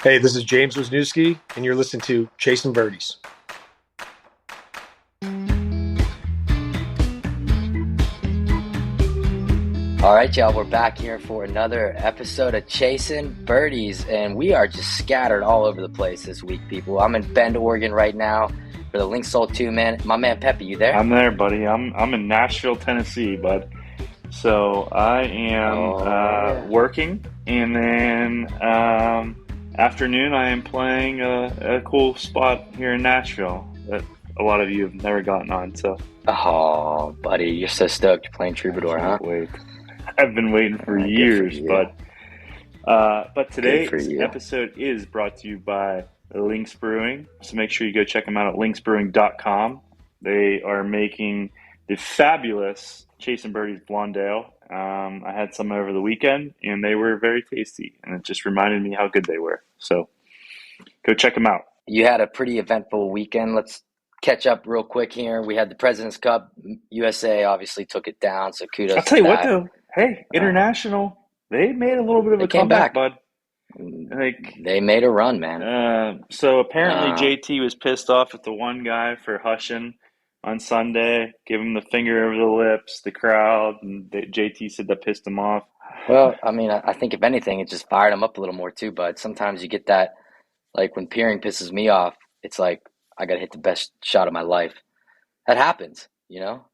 Hey, this is James Wisniewski, and you're listening to Chasin Birdies. All right, y'all, we're back here for another episode of Chasin Birdies, and we are just scattered all over the place this week, people. I'm in Bend, Oregon right now for the Link Soul 2, man. My man Pepe, you there? I'm there, buddy. I'm in Nashville, Tennessee, bud. So I am working, and then afternoon I am playing a cool spot here in Nashville that a lot of you have never gotten on. So, Oh, buddy, you're so stoked. You're playing Troubadour, huh? wait, I've been waiting for years, but today's episode is brought to you by Lynx Brewing. So make sure you go check them out at lynxbrewing.com. They are making the fabulous Chasin Birdies Blonde Ale. I had some over the weekend, and they were very tasty, and it just reminded me how good they were. So go check them out. You had a pretty eventful weekend. Let's catch up real quick here. We had the President's Cup. USA obviously took it down, so kudos I'll tell you to what, that. though. Hey, International, they made a little bit of a came comeback, back. bud. Like, They made a run, man. So apparently JT was pissed off at the one guy for hushing on Sunday, give him the finger over the lips, the crowd, and JT said that pissed him off. Well, I mean, I think if anything, it just fired him up a little more too, bud. Sometimes you get that, like when peering pisses me off, it's like, I got to hit the best shot of my life. That happens, you know?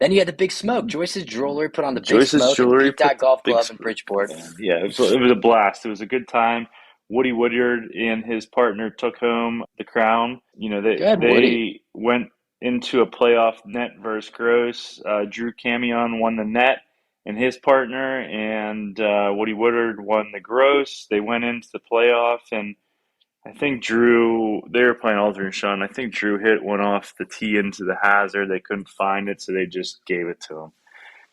Then you had the big smoke. Joyce's Jewelry put on the big smoke at Pete Dot Golf Club in Bridgeport. Yeah, it was a blast. It was a good time. Woody Woodyard and his partner took home the crown. You know, they went into a playoff net versus Gross. Drew Camion won the net and his partner, and Woody Woodard won the Gross. They went into the playoff, and I think they were playing alternate shot, and I think Drew hit one off the tee into the hazard. They couldn't find it, so they just gave it to him.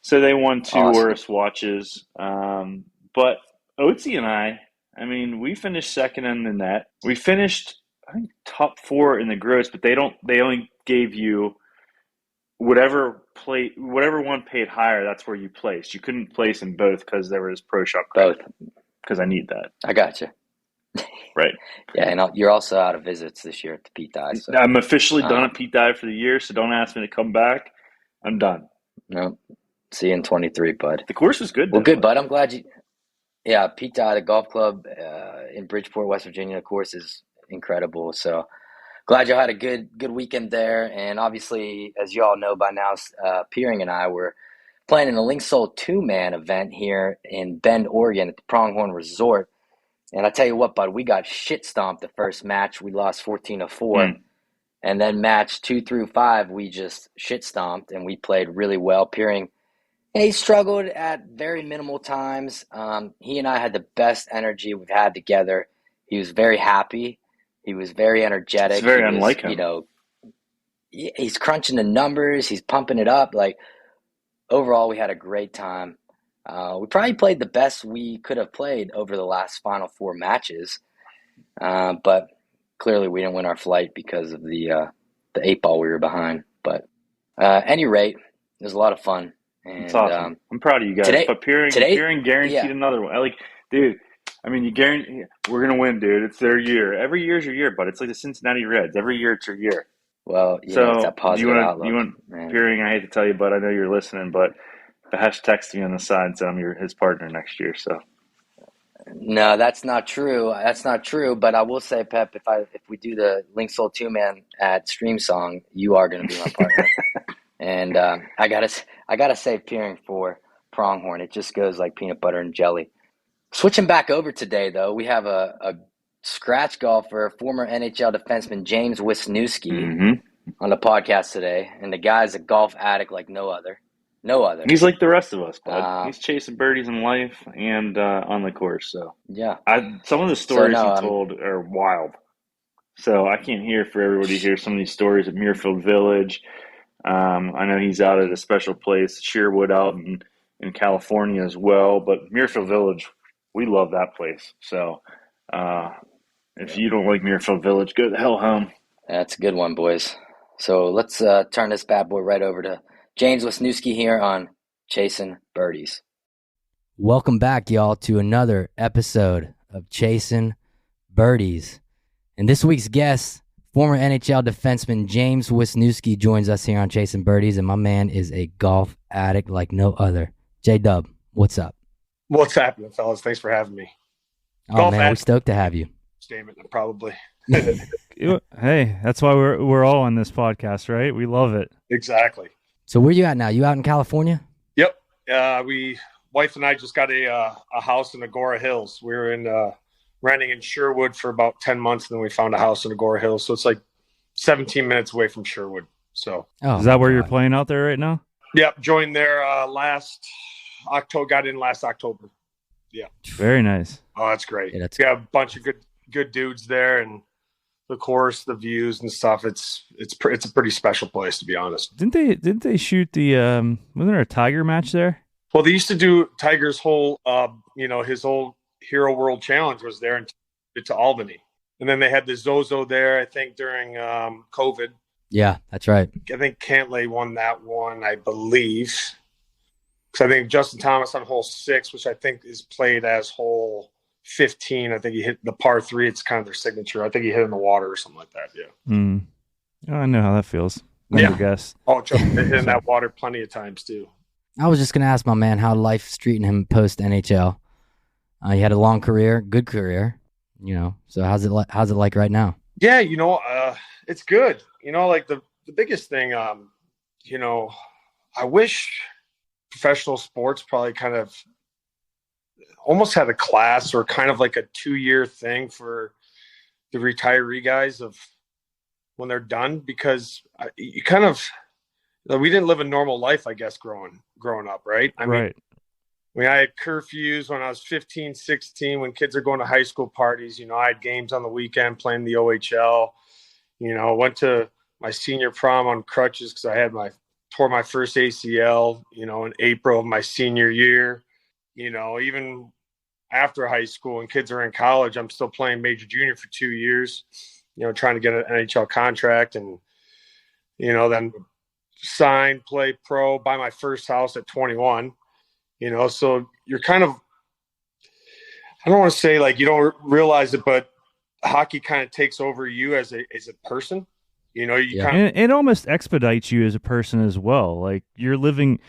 So they won two Oris watches. But Otzi and I mean, we finished second in the net. We finished, I think, top four in the gross, but they only gave you whatever one paid higher, that's where you placed. You couldn't place in both because there was pro shop credit. Both. Because I need that. I got you. Right. Yeah, and you're also out of visits this year at the Pete Dye. So. I'm officially done at Pete Dye for the year, so don't ask me to come back. I'm done. No. See you in 23, bud. The course was good. Well, good, bud. I'm glad you. Yeah, Pete Dye, the golf club in Bridgeport, West Virginia, of course, is incredible. So glad you had a good weekend there. And obviously, as you all know by now, Peering and I were playing in a Link Soul 2-man event here in Bend, Oregon at the Pronghorn Resort. And I tell you what, bud, we got shit stomped the first match. We lost 14-4. And then match 2 through 5, we just shit stomped, and we played really well. Peering, he struggled at very minimal times. He and I had the best energy we've had together. He was very happy. He was very energetic. It's very unlike him. You know, he's crunching the numbers. He's pumping it up. Like, overall, we had a great time. We probably played the best we could have played over the last Final Four matches. But clearly we didn't win our flight because of the 8-ball we were behind. But at any rate, it was a lot of fun. And, it's awesome. I'm proud of you guys. But Peering guaranteed another one. Like, dude, I mean, you guarantee we're gonna win, dude. It's their year. Every year's your year, but it's like the Cincinnati Reds. Every year it's your year. Well, it's that positive outlook. You want Peering? I hate to tell you, but I know you're listening. But Bahesh texted me on the side, so I'm his partner next year. So. No, that's not true. That's not true. But I will say, Pep, if we do the Link Soul 2-man at Stream Song, you are going to be my partner. And I gotta say, Peering for Pronghorn, it just goes like peanut butter and jelly. Switching back over today, though, we have a scratch golfer, former NHL defenseman James Wisniewski on the podcast today, and the guy's a golf addict like no other. No other. He's like the rest of us, bud. He's chasing birdies in life and on the course. So yeah, some of the stories he told are wild. So I can't hear for everybody to hear some of these stories at Muirfiled Village. I know he's out at a special place, Sherwood, out in California as well. But Muirfiled Village, we love that place. So if you don't like Muirfiled Village, go the hell home. That's a good one, boys. So let's turn this bad boy right over to James Wisniewski here on Chasin Birdies. Welcome back, y'all, to another episode of Chasin Birdies. And this week's guest, former NHL defenseman James Wisniewski, joins us here on Chasin Birdies, and my man is a golf addict like no other. J-Dub, what's up? What's happening, fellas? Thanks for having me. Oh, golf man, we're stoked to have you. Statement, probably. Hey, that's why we're all on this podcast, right? We love it. Exactly. So where you at now? You out in California? Yep. Wife and I just got a house in Agora Hills. We were in renting in Sherwood for about 10 months, and then we found a house in Agora Hills. So it's like 17 minutes away from Sherwood. So is that where you're playing out there right now? Yep. Joined there last October. Got in last October. Yeah. Very nice. Oh, that's great. Yeah, a bunch of good dudes there, and the course, the views and stuff. It's a pretty special place, to be honest. Didn't they shoot the wasn't there a Tiger match there? Well, they used to do Tiger's whole his whole Hero World Challenge was there to Albany. And then they had the Zozo there, I think, during COVID. Yeah, that's right. I think Cantlay won that one, I believe. Because I think Justin Thomas on hole 6, which I think is played as hole 15. I think he hit the par 3. It's kind of their signature. I think he hit in the water or something like that. Yeah. Oh, I know how that feels. Never guess. Oh, trust me, hit in that water plenty of times too. I was just going to ask my man how life's treating him post NHL. He had a long career, good career, So how's it like right now? Yeah, it's good. Like the biggest thing, I wish professional sports probably kind of almost had a class or kind of like a 2-year thing for the retiree guys of when they're done, because you kind of, we didn't live a normal life, I guess, growing up, right? I mean, I had curfews when I was 15, 16, when kids are going to high school parties. I had games on the weekend playing the OHL. Went to my senior prom on crutches because I tore my first ACL, in April of my senior year. Even after high school and kids are in college, I'm still playing major junior for 2 years, trying to get an NHL contract and, then sign, play pro, buy my first house at 21. So you're kind of, I don't want to say like you don't realize it, but hockey kind of takes over you as a person. It almost expedites you as a person as well. Like you're living,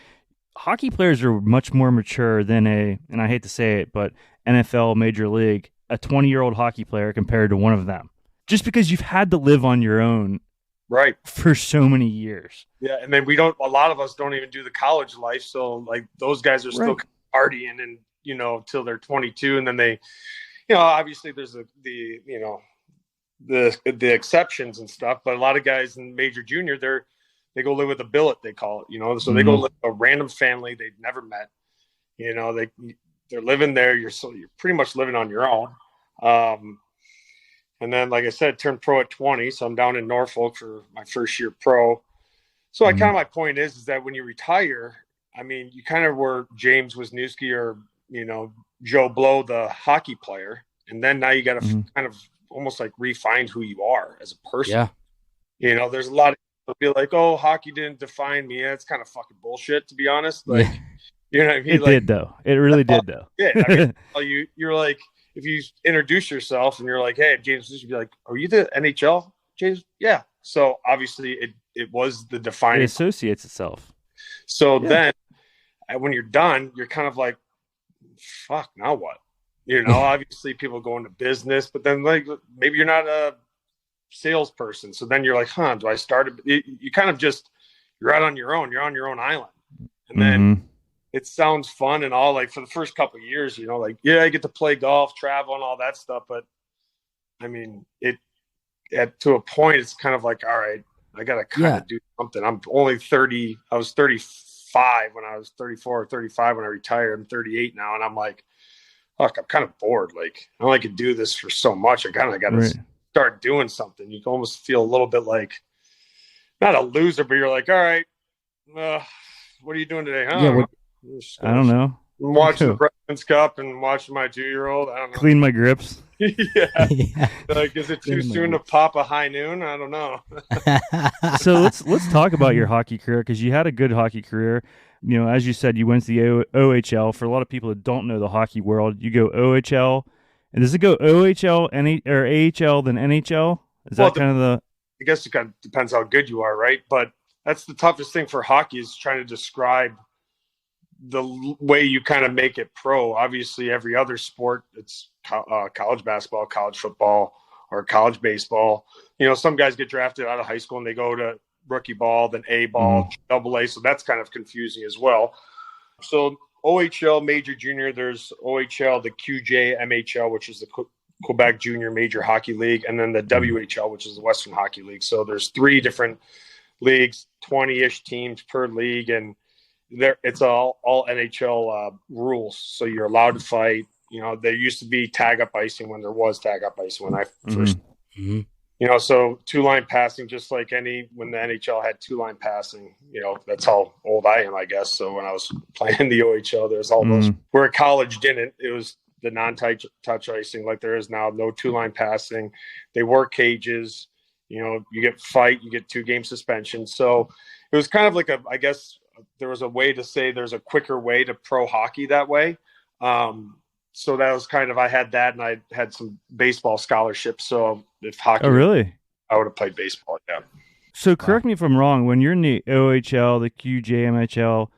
hockey players are much more mature than and I hate to say it, but NFL Major League, a 20-year-old hockey player compared to one of them. Just because you've had to live on your own. Right. For so many years. Yeah. And then a lot of us don't even do the college life. So like those guys are still partying and, till they're 22. And then they, obviously there's the exceptions and stuff, but a lot of guys in major junior, they go live with a billet, they call it, so they go live with a random family they've never met, they're living there. You're pretty much living on your own. And then, like I said, turned pro at 20, so I'm down in Norfolk for my first year pro. So my point is that when you retire, I mean, you kind of were James Wisniewski or, Joe Blow, the hockey player. And then now you got to kind of almost like refine who you are as a person. Yeah. There's a lot of people be like, oh, hockey didn't define me. Yeah, it's kind of fucking bullshit, to be honest. Like, you know what I mean? It did, though. It really did, though. Yeah. I mean, you're like, if you introduce yourself and you're like, hey, James, you'd be like, are you the NHL, James? Yeah. So obviously it was the defining. It associates itself. So then when you're done, you're kind of like, fuck, now what? Obviously people go into business, but then like maybe you're not a salesperson. So then you're like, do I start? You kind of just, you're out on your own. You're on your own island. And then it sounds fun and all, like for the first couple of years, I get to play golf, travel and all that stuff. But I mean, to a point, it's kind of like, all right, I got to kind of do something. I'm only 30. I was 35 when I was 34 or 35 when I retired. I'm 38 now. And I'm like, fuck, I'm kind of bored. Like, I only could do this for so much. I kind of got to start doing something. You can almost feel a little bit like, not a loser, but you're like, all right, what are you doing today? Huh? I don't know. I'm watching the President's Cup and watching my 2-year-old. I don't know. Clean my grips. Like, is it too soon to pop a high noon? I don't know. So let's talk about your hockey career, because you had a good hockey career. As you said, you went to the OHL. For a lot of people that don't know the hockey world, you go OHL, And does it go OHL, or AHL, then NHL? Is that kind of the? I guess it kind of depends how good you are, right? But that's the toughest thing for hockey is trying to describe the way you kind of make it pro. Obviously, every other sport, it's college basketball, college football, or college baseball. You know, some guys get drafted out of high school and they go to rookie ball, then A ball, double A. So that's kind of confusing as well. So OHL, major, junior, there's OHL, the QJ, MHL, which is the Quebec Junior Major Hockey League, and then the WHL, which is the Western Hockey League. So there's 3 different leagues, 20-ish teams per league, and it's all NHL rules. So you're allowed to fight. You know, there used to be tag up icing when there was tag up icing when I first. You know, so 2-line passing, just like when the NHL had 2-line passing. You know, that's how old I am, I guess. So when I was playing the OHL, there's all those. Where college didn't. It was the non-touch icing like there is now. No 2-line passing. They work cages. You know, you get 2-game suspension. So it was kind of like I guess there was a way to say there's a quicker way to pro hockey that way. So that was kind of, I had that, and I had some baseball scholarships. So if hockey, really, I would have played baseball. Yeah. So correct me if I'm wrong. When you're in the OHL, the QJ, MHL,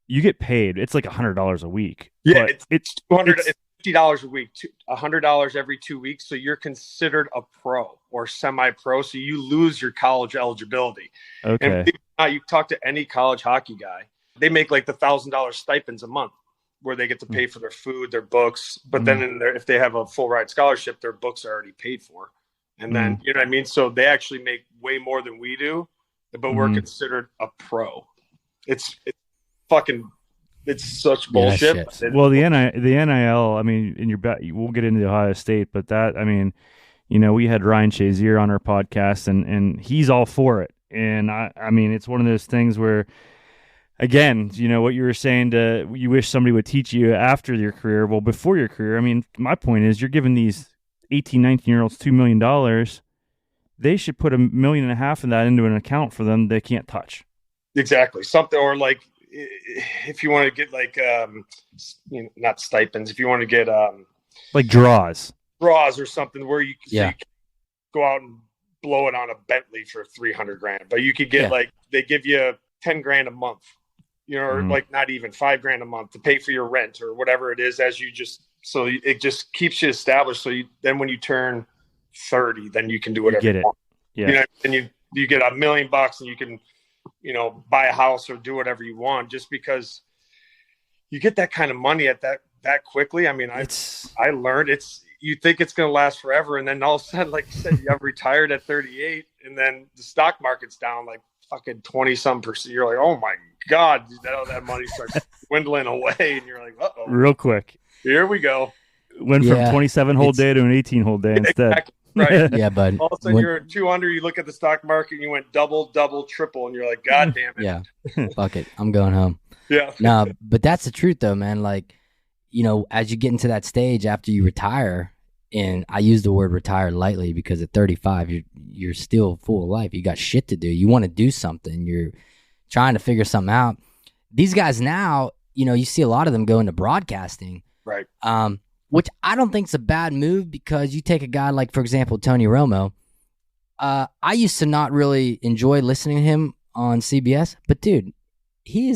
you get paid. It's like $100 a week. Yeah, it's $50 a week, $100 every 2 weeks. So you're considered a pro or semi-pro. So you lose your college eligibility. Okay. And you talk to any college hockey guy, they make like the $1,000 stipends a month, where they get to pay for their food, their books. But then if they have a full ride scholarship, their books are already paid for. And then, you know what I mean? So they actually make way more than we do, but we're considered a pro. It's such bullshit. Well, the NIL, I mean, we'll get into Ohio State, but that, I mean, you know, we had Ryan Shazier on our podcast, and he's all for it. And I mean, it's one of those things where, again, you know, what you were saying, you wish somebody would teach you after your career. Well, before your career, I mean, my point is, you're giving these 18, 19-year-olds $2 million. They should put $1.5 million of that into an account for them they can't touch. Exactly. Something, or like, if you want to get like, you know, not stipends, if you want to get like draws or something where you can go out and blow it on a Bentley for $300,000, but you could get like, they give you $10,000 a month, you know, or like not even $5,000 a month to pay for your rent or whatever it is, so it just keeps you established. So then when you turn 30, then you can do whatever you want. Yeah. You know, and you get $1 million and you can, you know, buy a house or do whatever you want, just because you get that kind of money at that quickly. I mean, I learned you think it's going to last forever. And then all of a sudden, like you said, you have retired at 38, and then the stock market's down like fucking 20-some%. You're like, oh my God, that money starts dwindling away. And you're like, uh-oh. Real quick. Here we go. Went from 27-hole day to an 18-hole day instead. Exactly. Right. Yeah, bud. All of a sudden you're at 200, you look at the stock market and you went double, triple, and you're like, God damn it. Yeah. Fuck it. I'm going home. Yeah. No, but that's the truth though, man. Like, you know, as you get into that stage after you retire, and I use the word retire lightly because at 35, you're still full of life. You got shit to do. You want to do something. You're trying to figure something out. These guys now, you know, you see a lot of them go into broadcasting. Right. Which I don't think is a bad move, because you take a guy like, for example, Tony Romo. I used to not really enjoy listening to him on CBS, but dude, he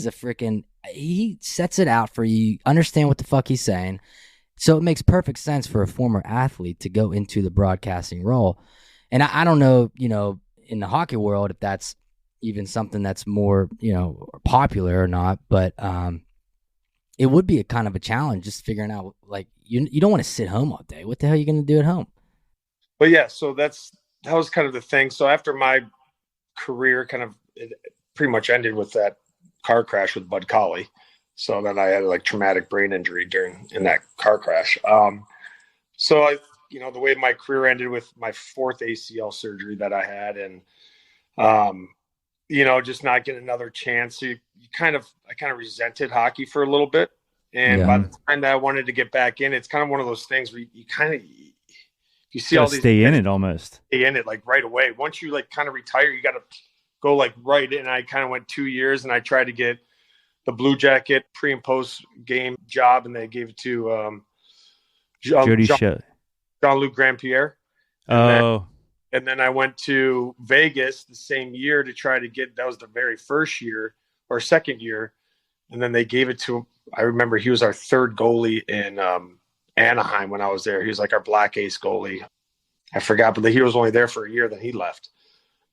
sets it out for you. Understand what the fuck he's saying. So it makes perfect sense for a former athlete to go into the broadcasting role. And I don't know, you know, in the hockey world, if that's even something that's more, you know, popular or not, but it would be a kind of a challenge just figuring out, like, you don't want to sit home all day. What the hell are you going to do at home? But yeah, so that was kind of the thing. So after my career it pretty much ended with that car crash with Bud Colley. So then I had like traumatic brain injury in that car crash. So you know, the way my career ended with my 4th ACL surgery that I had, and you know, just not getting another chance. I kind of resented hockey for a little bit. And by the time that I wanted to get back in, it's kind of one of those things where you see all these stay in it almost. Stay in it like right away. Once you like kind of retire, you got to go like right in. I kind of went 2 years, and I tried to get the Blue Jacket pre and post game job, and they gave it to Jody Shelley. Jean-Luc Grandpierre. Oh. And then I went to Vegas the same year to try to get, that was the very first year or second year. And then they gave it to, I remember he was our third goalie in Anaheim when I was there. He was like our black ace goalie. I forgot, but he was only there for a year, then he left.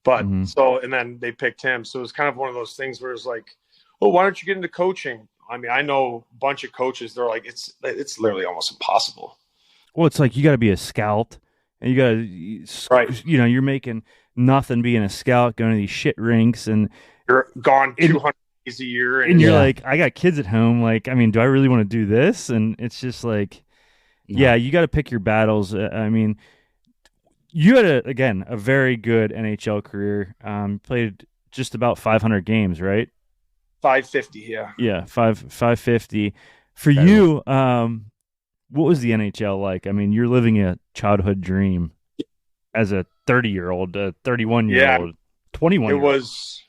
But so, and then they picked him. So it was kind of one of those things where it's like, oh, why don't you get into coaching? I mean, I know a bunch of coaches, they're like, it's literally almost impossible. Well, it's like you got to be a scout, and you got to, right. You know, you're making nothing being a scout, going to these shit rinks, and you're gone 200 days a year. And you're like, I got kids at home. Like, I mean, do I really want to do this? And it's just like, yeah, you got to pick your battles. I mean, you had a very good NHL career. Played just about 500 games, right? 550, yeah. Yeah, 550. For you, what was the NHL like? I mean, you're living a childhood dream as a 30-year-old, 31-year-old, 21-year-old. It was,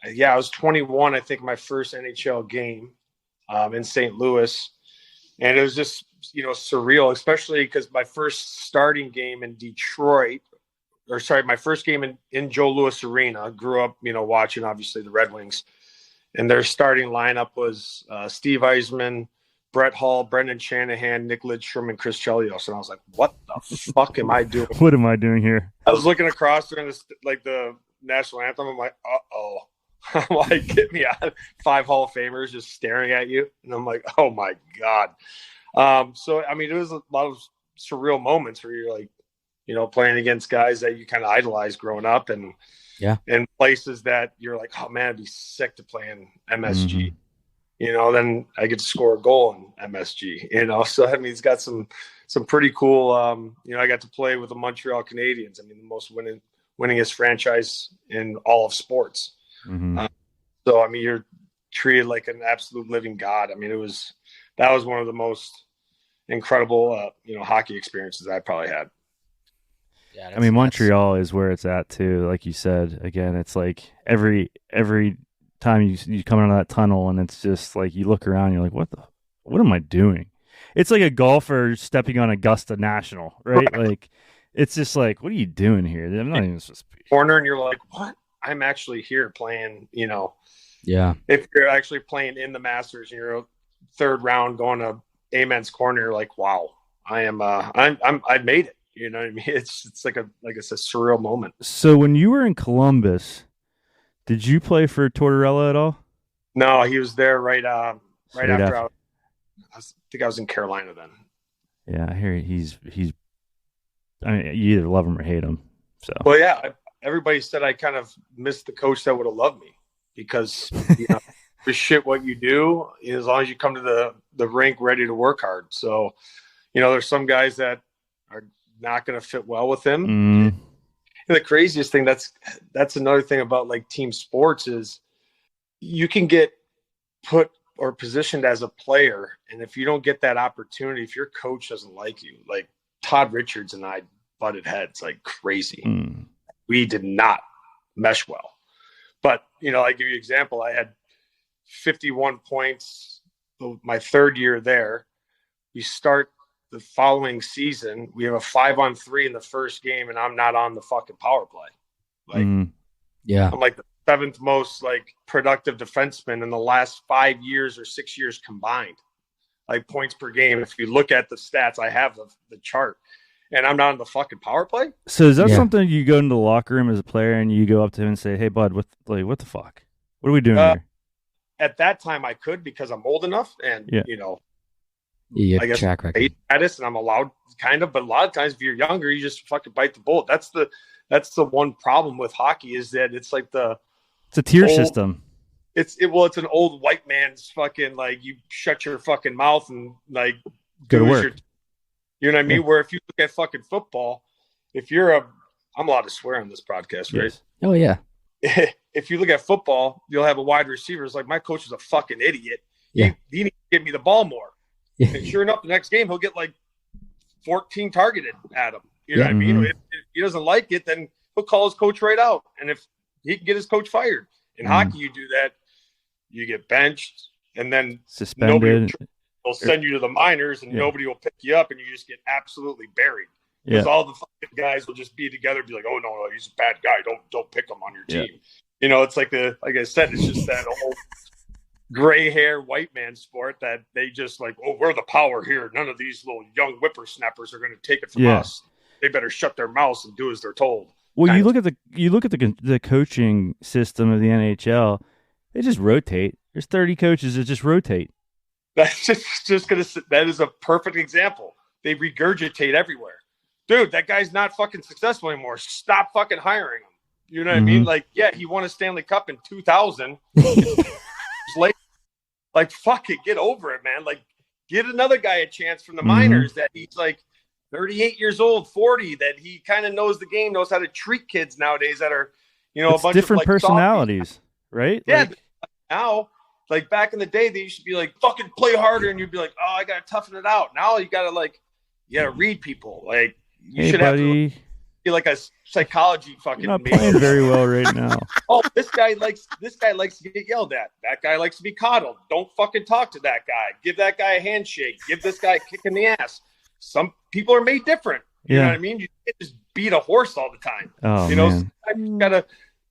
I was 21, I think, my first NHL game in St. Louis. And it was just, surreal, especially because my first starting game in Detroit, my first game in Joe Louis Arena, grew up, watching, obviously, the Red Wings. And their starting lineup was Steve Yzerman, Brett Hull, Brendan Shanahan, Nick Lidstrom, and Chris Chelios. And I was like, what the fuck am I doing? What am I doing here? I was looking across during the national anthem. I'm like, uh-oh. I'm like, get me out. 5 Hall of Famers just staring at you. And I'm like, oh, my God. So, I mean, it was a lot of surreal moments where you're like, playing against guys that you kind of idolized growing up and places that you're like, oh, man, I'd be sick to play in MSG. Then I get to score a goal in MSG, So, I mean, he's got some pretty cool, I got to play with the Montreal Canadiens. I mean, the most winningest franchise in all of sports. So, I mean, you're treated like an absolute living god. I mean, that was one of the most incredible, hockey experiences I probably had. Yeah, I mean, Montreal is where it's at too. Like you said, again, it's like every time you come out of that tunnel, and it's just like you look around, you're like, what am I doing? It's like a golfer stepping on Augusta National, right? Like, it's just like, what are you doing here? I'm not even supposed to be corner, and you're like, what? I'm actually here playing. Yeah. If you're actually playing in the Masters, and you're a third round going to Amen's corner, you're like, wow, I am. I made it. You know what I mean? It's like it's a surreal moment. So when you were in Columbus, did you play for Tortorella at all? No, he was there right after I think I was in Carolina then. Yeah, I hear he's. I mean, you either love him or hate him. So. Well, yeah, everybody said I kind of missed the coach that would have loved me because for shit what you do, as long as you come to the rink ready to work hard. So, there's some guys that are not going to fit well with him. And the craziest thing, that's another thing about like team sports is you can get put or positioned as a player, and if you don't get that opportunity, if your coach doesn't like you, like Todd Richards and I butted heads like crazy. We did not mesh well. But I give you an example. I had 51 points my third year there. We start the following season, we have a 5-on-3 in the first game, and I'm not on the fucking power play. Like, yeah, I'm like the 7th most like productive defenseman in the last 5 years or 6 years combined, like points per game. If you look at the stats, I have the chart, and I'm not on the fucking power play. So is that something you go into the locker room as a player and you go up to him and say, "Hey, bud, what the fuck? What are we doing here?" At that time, I could because I'm old enough, and I guess track record status, and I'm allowed kind of. But a lot of times, if you're younger, you just fucking bite the bullet. That's the one problem with hockey is that it's like it's a tier system. It's an old white man's fucking like you shut your fucking mouth and like go to work. You know what I mean? Where if you look at fucking football, I'm allowed to swear on this podcast, right? Yes. Oh yeah. If you look at football, you'll have a wide receiver. It's like my coach is a fucking idiot. Yeah. He needs to give me the ball more. And sure enough, the next game he'll get like 14 targeted at him. You know what I mean? If he doesn't like it, then he'll call his coach right out. And if he can get his coach fired. In hockey, you do that, you get benched, and then suspended. They'll send you to the minors, and nobody will pick you up, and you just get absolutely buried because all the fucking guys will just be together and be like, oh no, he's a bad guy. Don't pick him on your team. You know, it's like I said, it's just that old gray hair white man sport that they just like, oh, we're the power here. None of these little young whippersnappers are going to take it from us. They better shut their mouths and do as they're told. Well, you look at the coaching system of the NHL. They just rotate. There's 30 coaches that just rotate. That's just gonna. That is a perfect example. They regurgitate everywhere, dude. That guy's not fucking successful anymore. Stop fucking hiring him. You know what I mean? Like, yeah, he won a Stanley Cup in 2000. Like, fuck it, get over it, man. Like, give another guy a chance from the minors that he's like 38 years old, 40, that he kind of knows the game, knows how to treat kids nowadays that are, you know, it's a bunch different of like personalities, right? Yeah. Like, now, like back in the day, they used to be like, fucking play harder. And you'd be like, oh, I got to toughen it out. Now you got to read people. Like, you should have to be like a psychology fucking. You're not playing very well right now. Oh, this guy likes to get yelled at. That guy likes to be coddled. Don't fucking talk to that guy. Give that guy a handshake. Give this guy a kick in the ass. Some people are made different. You know what I mean? You can't just beat a horse all the time. Oh, you know, sometimes you gotta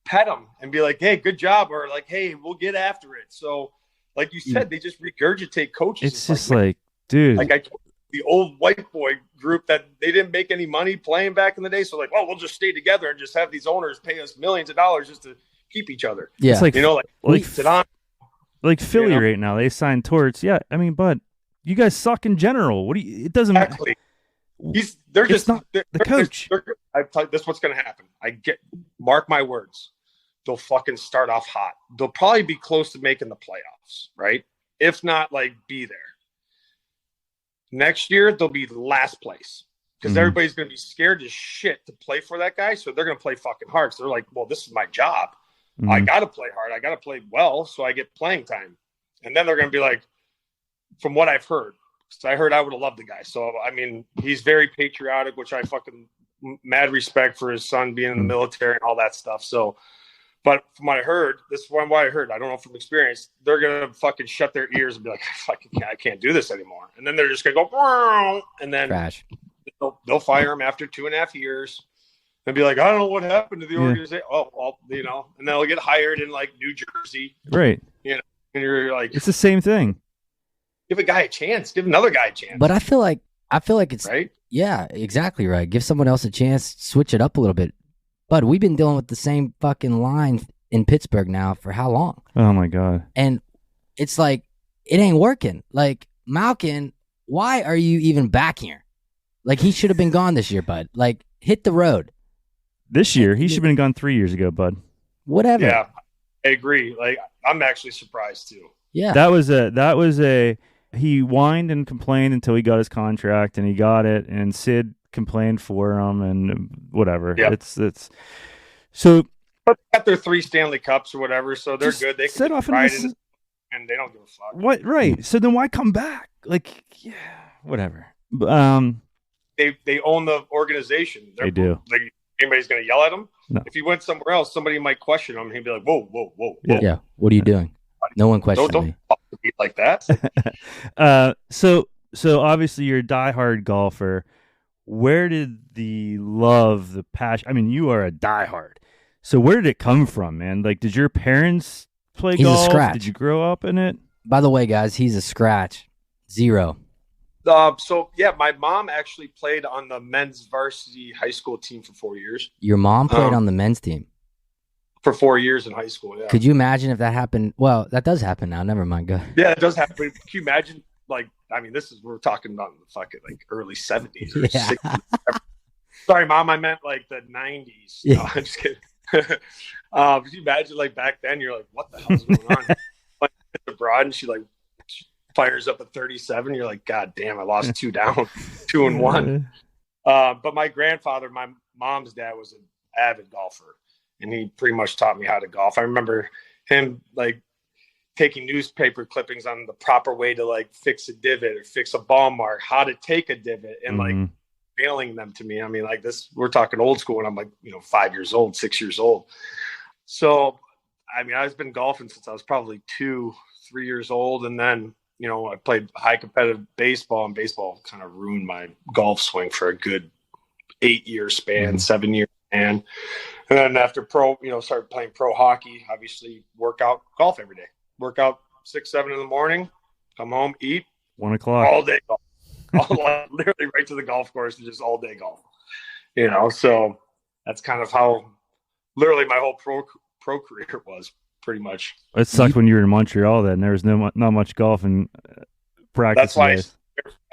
pet them and be like, hey, good job, or like, hey, we'll get after it. So, like you said, they just regurgitate coaches. It's just like, dude, like I told the old white boy group that they didn't make any money playing back in the day. So like, well, we'll just stay together and just have these owners pay us millions of dollars just to keep each other. Yeah. It's like, you know, like Philly right now, they signed Torts. Yeah. I mean, but you guys suck in general. What do you, it doesn't matter. They're just not the coach. I tell you, this is what's going to happen. Mark my words. They'll fucking start off hot. They'll probably be close to making the playoffs, right? If not, like, be there. Next year, they'll be last place because everybody's going to be scared as shit to play for that guy. So they're going to play fucking hard. So they're like, well, this is my job. I got to play hard. I got to play well so I get playing time. And then they're going to be like, from what I've heard, because I heard I would have loved the guy. So, I mean, he's very patriotic, which I fucking mad respect for his son being in the military and all that stuff. So, but from what I heard, this is what I heard. I don't know from experience. They're gonna fucking shut their ears and be like, I can't do this anymore. And then they're just gonna go, and then they'll fire him after 2.5 years, and be like, I don't know what happened to the organization. Oh, well, you know, and they'll get hired in like New Jersey, right? You know, and you're like, it's the same thing. Give a guy a chance. Give another guy a chance. But I feel like it's right. Yeah, exactly right. Give someone else a chance. Switch it up a little bit. But we've been dealing with the same fucking line in Pittsburgh now for how long? Oh, my God. And it's like, it ain't working. Like, Malkin, why are you even back here? Like, he should have been gone this year, bud. Like, hit the road. This year? He should have been gone 3 years ago, bud. Whatever. Yeah, I agree. Like, I'm actually surprised, too. Yeah. That was a he whined and complained until he got his contract, and he got it, and Sid complained for him and whatever. Yeah. It's so. But they got their 3 Stanley Cups or whatever, so they're good. They set can off and they don't give a fuck. What? Right. So then why come back? Like, yeah, whatever. They own the organization. They do. Like, anybody's going to yell at them? No. If he went somewhere else, somebody might question him. He'd be like, whoa, whoa, whoa, whoa. Yeah. What are you doing? No one questioned don't me. Talk to me like that. So obviously you're a diehard golfer. Where did the love, the passion? I mean, you are a diehard. So where did it come from, man? Like, did your parents play He's golf? A scratch. Did you grow up in it? By the way, guys, he's a scratch. 0. So yeah, my mom actually played on the men's varsity high school team for 4 years. Your mom played on the men's team? For 4 years in high school, yeah. Could you imagine if that happened? Well, that does happen now. Never mind. Go. Yeah, it does happen. Can you imagine? Like, I mean, we're talking about the fucking like early 70s or 60s. Sorry, Mom, I meant like the 90s. Yeah. No, I'm just kidding. Can you imagine like back then? You're like, what the hell's going on? Like abroad, and she fires up a 37. You're like, God damn, I lost 2 down, 2 and 1. But my grandfather, my mom's dad, was an avid golfer. And he pretty much taught me how to golf. I remember him like taking newspaper clippings on the proper way to like fix a divot or fix a ball mark, how to take a divot, and like mailing them to me. I mean, like this, we're talking old school, and I'm like, 5 years old, 6 years old. So, I mean, I've been golfing since I was probably 2, 3 years old. And then, I played high competitive baseball, and baseball kind of ruined my golf swing for a good 8-year span, 7-year span. And then after pro, started playing pro hockey, obviously work out, golf every day. Work out 6, 7 in the morning, come home, eat. 1 o'clock. All day golf. Literally right to the golf course and just all day golf. So that's kind of how literally my whole pro career was pretty much. It sucked when you were in Montreal then. There was not much golf and practice. That's why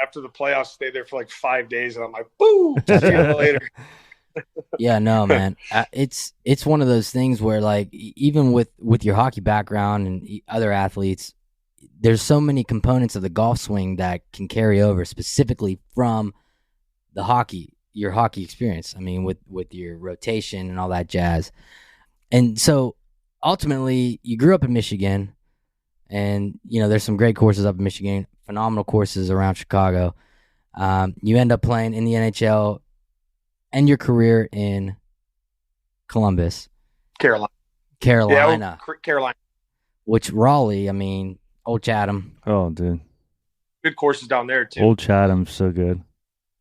after the playoffs, stayed there for like 5 days, and I'm like, boo, see you later. Yeah, no, man. It's one of those things where, like, even with your hockey background and other athletes, there's so many components of the golf swing that can carry over specifically from your hockey experience. I mean, with your rotation and all that jazz. And so ultimately you grew up in Michigan, and, there's some great courses up in Michigan, phenomenal courses around Chicago. You end up playing in the NHL, end your career in Columbus. Carolina. Yeah, Carolina. Which Raleigh, I mean, Old Chatham. Oh, dude. Good courses down there, too. Old Chatham's so good.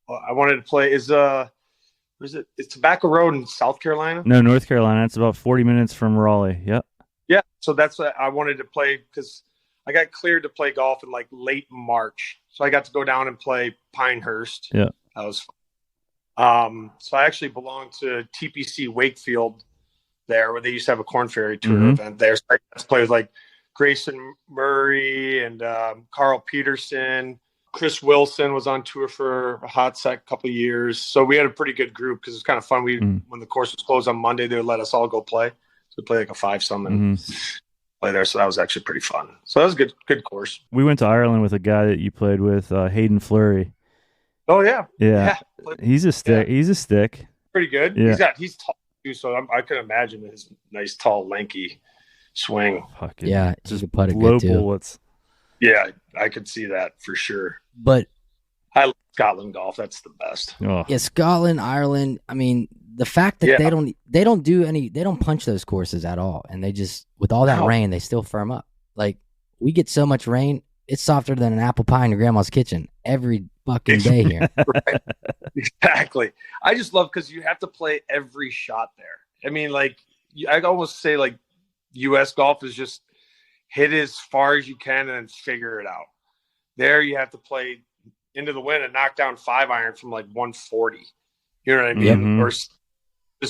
I wanted to play is it's Tobacco Road in South Carolina? No, North Carolina. It's about 40 minutes from Raleigh. Yep. Yeah, so that's what I wanted to play, because I got cleared to play golf in like late March. So I got to go down and play Pinehurst. Yeah. That was fun. So I actually belonged to TPC Wakefield there, where they used to have a Corn Ferry Tour event there. So I got to play with like Grayson Murray and Carl Peterson. Chris Wilson was on tour for a hot couple of years. So we had a pretty good group, because it's kind of fun. When the course was closed on Monday, they would let us all go play. So we played like a 5-some and play there. So that was actually pretty fun. So that was a good course. We went to Ireland with a guy that you played with, Hayden Fleury. Oh, yeah. Yeah. He's a stick. Yeah. He's a stick. Pretty good. Yeah. He's tall too, so I can imagine his nice, tall, lanky swing. Yeah, just put it blow good too. bullets. Yeah, I could see that for sure. But I love Scotland golf. That's the best. Oh. Yeah, Scotland, Ireland. I mean, the fact that they don't punch those courses at all, and they just, with all that rain, they still firm up. Like, we get so much rain, it's softer than an apple pie in your grandma's kitchen every fucking day here. Right. Exactly. I just love, because you have to play every shot there. I mean, like, I almost say like U.S. golf is just hit as far as you can and then figure it out. There you have to play into the wind and knock down 5-iron from like 140. You know what I mean? Mm-hmm. Or just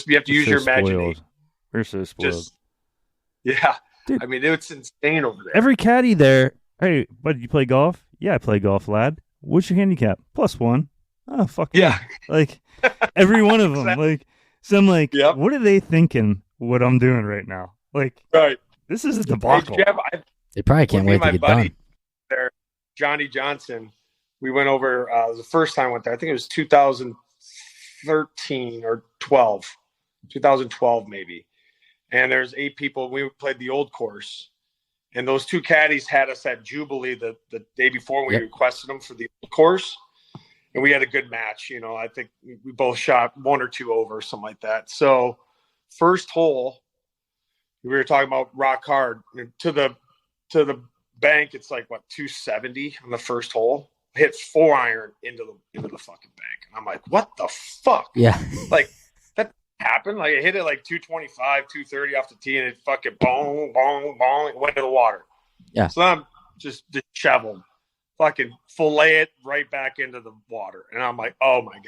you have to use your imagination. We're so spoiled. Yeah. Dude, I mean, it's insane over there. Every caddy there, hey, bud, you play golf? Yeah, I play golf, lad. What's your handicap? +1. Oh, fuck yeah. Like, every one of them. Exactly. Like, so I'm like, what are they thinking what I'm doing right now? Like, right. This is a debacle. They probably can't wait to get done. There, Johnny Johnson, we went over, it was the first time I went there. I think it was 2013 or 2012 maybe. And there's 8 people. We played the old course. And those 2 caddies had us at Jubilee the day before. We requested them for the old course. And we had a good match. I think we both shot 1 or 2 over, something like that. So first hole, we were talking about rock hard. To the bank, it's like, 270 on the first hole. Hit 4-iron into the fucking bank. And I'm like, what the fuck? Yeah. Like, that happened? Like, I hit it like 225, 230 off the tee, and it fucking bong, bong, bong, it went to the water. Yeah. So I'm just disheveled. Fucking fillet it right back into the water. And I'm like, oh my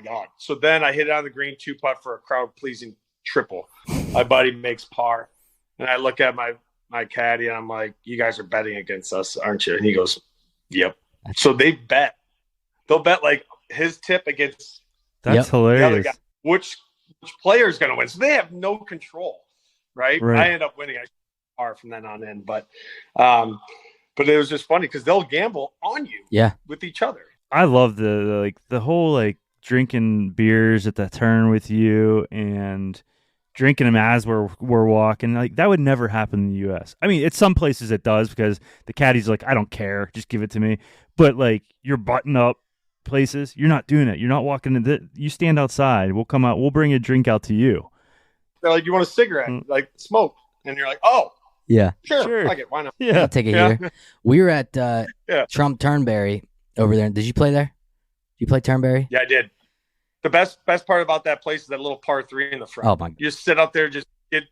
God. So then I hit it on the green 2-putt for a crowd-pleasing triple. My buddy makes par. And I look at my caddy, and I'm like, you guys are betting against us, aren't you? And he goes, yep. So they bet. They'll bet like his tip against That's the hilarious. other guy, which player is going to win. So they have no control, right? I ended up winning. I par from then on in. But it was just funny, because they'll gamble on you with each other. I love the whole like drinking beers at the turn with you and drinking them as we're walking. Like, that would never happen in the U.S. I mean, at some places it does, because the caddy's like, I don't care, just give it to me. But like, you're button up places, you're not doing it. You're not walking in. You stand outside. We'll come out. We'll bring a drink out to you. They're like, you want a cigarette? Like, smoke. And you're like, oh. Yeah. Sure. Fuck it. Why not? Yeah. I'll take it here. We were at Trump Turnberry over there. Did you play there? Did you play Turnberry? Yeah, I did. The best part about that place is that little par 3 in the front. Oh my! You just sit up there, just get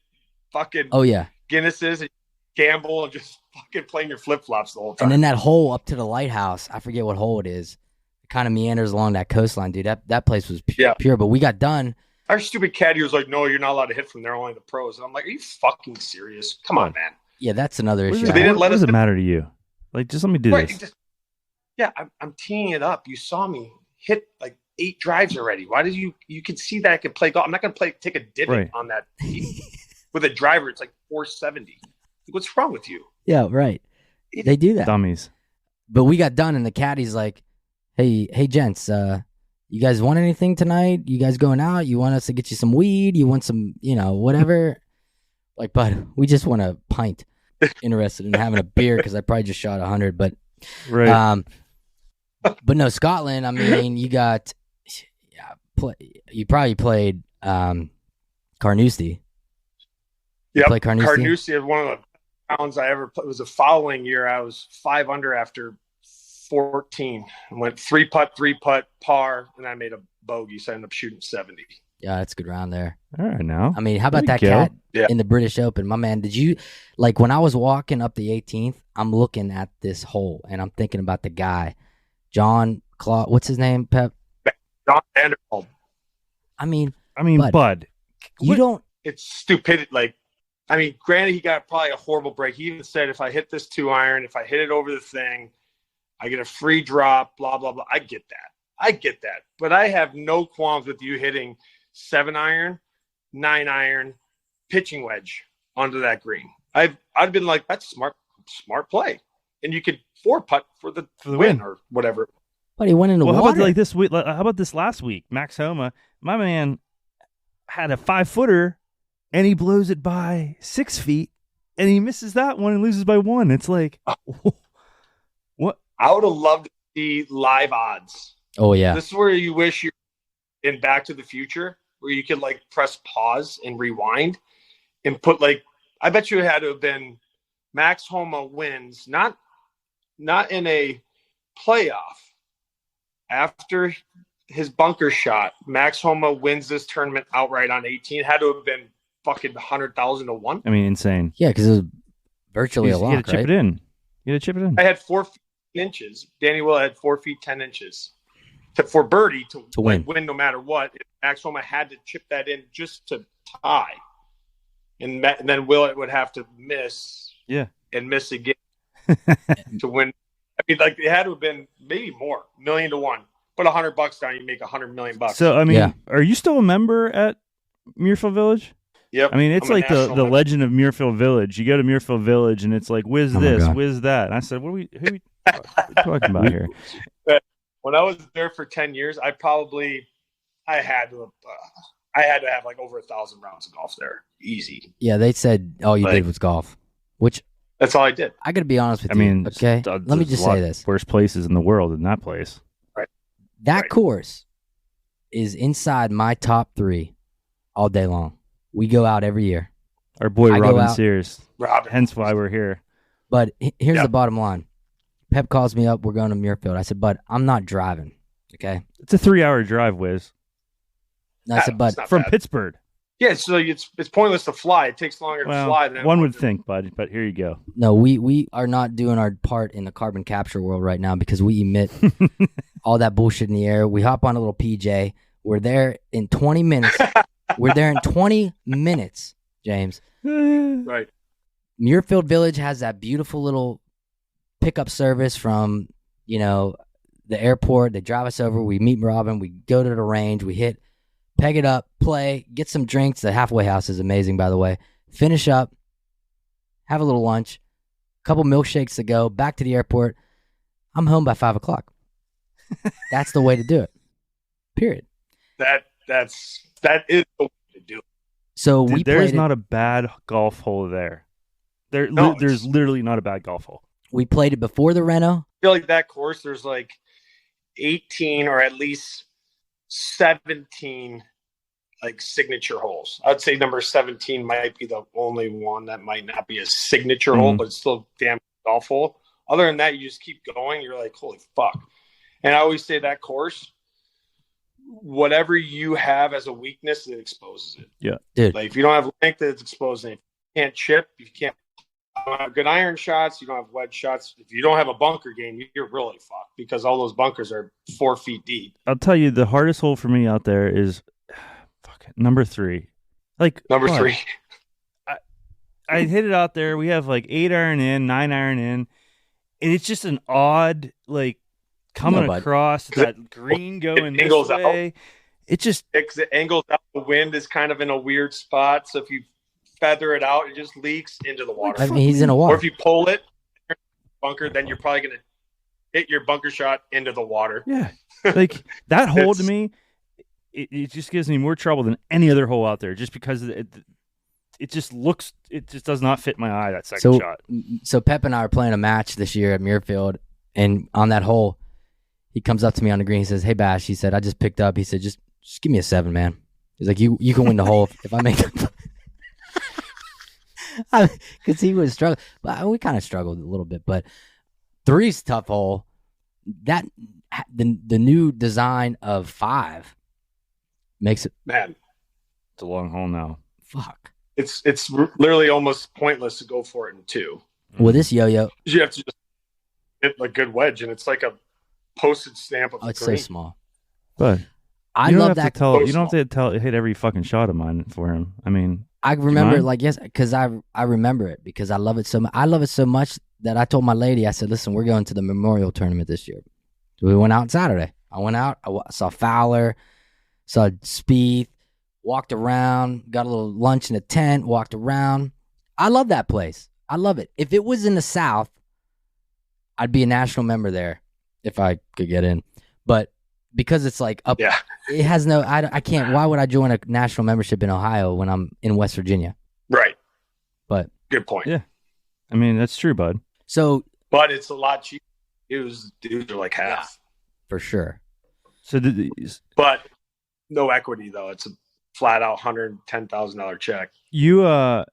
fucking Guinnesses, and gamble, and just fucking playing your flip flops the whole time. And then that hole up to the lighthouse, I forget what hole it is. It kind of meanders along that coastline, dude. That place was pure. But we got done. Our stupid caddy was like, "No, you're not allowed to hit from there. Only the pros." And I'm like, "Are you fucking serious? Come on, man." Yeah, that's another issue. So they didn't let us. What does it matter to you? Like, just let me do this. I'm teeing it up. You saw me hit like 8 drives already. Why did you could see that I could play golf. I'm not going to take a divot on that tee. With a driver. It's like 470. What's wrong with you? Yeah, right. They do that. Dummies. But we got done and the caddy's like, hey gents, you guys want anything tonight? You guys going out? You want us to get you some weed? You want some, whatever? Like, bud, we just want a pint. Interested in having a beer because I probably just shot 100, but but no, Scotland, I mean, you got you probably played Carnoustie. Yeah, Carnoustie is one of the rounds I ever played. It was the following year. I was 5 under after 14. I went 3-putt, par, and I made a bogey, so I ended up shooting 70. Yeah, that's a good round there. All right, now. I mean, how about that cat in the British Open? My man, did you, like, when I was walking up the 18th, I'm looking at this hole, and I'm thinking about the guy, John Claw. What's his name, Pep? John Vanderbilt. I mean, Bud. You don't. It's stupidity. Like, I mean, granted, he got probably a horrible break. He even said, if I hit this 2-iron, if I hit it over the thing, I get a free drop, blah, blah, blah. I get that. But I have no qualms with you hitting 7-iron, 9-iron, pitching wedge onto that green. I'd been like, that's smart play. And you could 4-putt for the win or whatever. But he went into water. How about like this week? How about this last week? Max Homa, my man, had a 5-footer. And he blows it by 6 feet, and he misses that one and loses by 1. It's like, what? I would have loved to see live odds. Oh, yeah. This is where you wish you're in Back to the Future, where you could, like, press pause and rewind and put, like, I bet you it had to have been Max Homa wins, not in a playoff. After his bunker shot, Max Homa wins this tournament outright on 18. Had to have been fucking 100,000 to 1. I mean, insane. Yeah, because it was virtually a lock, You had to chip it in. I had 4 feet 10 inches. Danny Will had 4 feet 10 inches for birdie to win no matter what. Max Homa had to chip that in just to tie, and then Will would have to miss. Yeah, and miss again to win. I mean, like, it had to have been maybe more, 1,000,000 to 1. Put $100 down, you make $100 million. So I mean, Are you still a member at Muirfiled Village? Yep. I mean, it's like the legend of Muirfiled Village. You go to Muirfiled Village, and it's like, whiz this, whiz that. And I said, who are we talking about here? When I was there for 10 years, I had to have like over 1,000 rounds of golf there. Easy. Yeah, they said all you did was golf, which that's all I did. I got to be honest with you. Okay, let me just say this: worst places in the world in that place. Right. That course is inside my top 3 all day long. We go out every year. Our boy Robin Sears. Hence why we're here. But here's the bottom line. Pep calls me up. We're going to Muirfield. I said, bud, I'm not driving. Okay. It's a 3-hour drive, Wiz. And I said, bud, from Pittsburgh. Yeah, so it's pointless to fly. It takes longer to fly than one would think, bud. But here you go. No, we are not doing our part in the carbon capture world right now because we emit all that bullshit in the air. We hop on a little PJ. We're there in 20 minutes. We're there in 20 minutes, James. Right. Muirfiled Village has that beautiful little pickup service from, the airport. They drive us over. We meet Robin. We go to the range. We peg it up, play, get some drinks. The halfway house is amazing, by the way. Finish up, have a little lunch, a couple milkshakes to go, back to the airport. I'm home by 5 o'clock. That's the way to do it. Period. That is the way to do it. So there's not a bad golf hole there. There's literally not a bad golf hole. We played it before the reno. I feel like that course, there's like 18 or at least 17 like signature holes. I'd say number 17 might be the only one that might not be a signature hole, but it's still a damn golf hole. Other than that, you just keep going. You're like, holy fuck. And I always say that course, whatever you have as a weakness, it exposes it. Yeah, dude. Like if you don't have length, it's exposing it. You can't chip. You can't have good iron shots. You don't have wedge shots. If you don't have a bunker game, you're really fucked because all those bunkers are 4 feet deep. I'll tell you, the hardest hole for me out there is number 3. Like number 3. I hit it out there. We have like 8 iron in, 9 iron in, and it's just an odd like coming across that green going this way. Out. It angles out. The wind is kind of in a weird spot, so if you feather it out, it just leaks into the water. I mean, he's in a water. Or if you pull it, bunker, then you're probably going to hit your bunker shot into the water. Yeah, like that hole to me, it just gives me more trouble than any other hole out there, just because it just does not fit my eye, that second shot. So Pep and I are playing a match this year at Muirfield, and on that hole, he comes up to me on the green. He says, "Hey Bash," he said, "I just picked up." He said, "Just give me a 7, man." He's like, "You can win the hole if I make it." Because he was struggling. But we kind of struggled a little bit. But 3's tough hole. That the new design of 5 makes it. Man, it's a long hole now. Fuck. It's literally almost pointless to go for it in 2. Well, this yo-yo, you have to just hit a good wedge, and it's like a postage stamp of it's green. so small. But I love that. You don't have to hit every fucking shot of mine for him. I mean, I remember it like, yes, because I remember it because I love it so much. I love it so much that I told my lady, I said, "Listen, we're going to the Memorial Tournament this year." We went out Saturday. I went out. I saw Fowler, saw Spieth, walked around, got a little lunch in a tent, walked around. I love that place. I love it. If it was in the South, I'd be a national member there if I could get in. But because it's like up, it has no. I can't. Why would I join a national membership in Ohio when I'm in West Virginia? Right. But good point. Yeah, I mean that's true, bud. So, but it's a lot cheaper. Dudes are like half for sure. So, but no equity though. It's a flat out $110,000 check.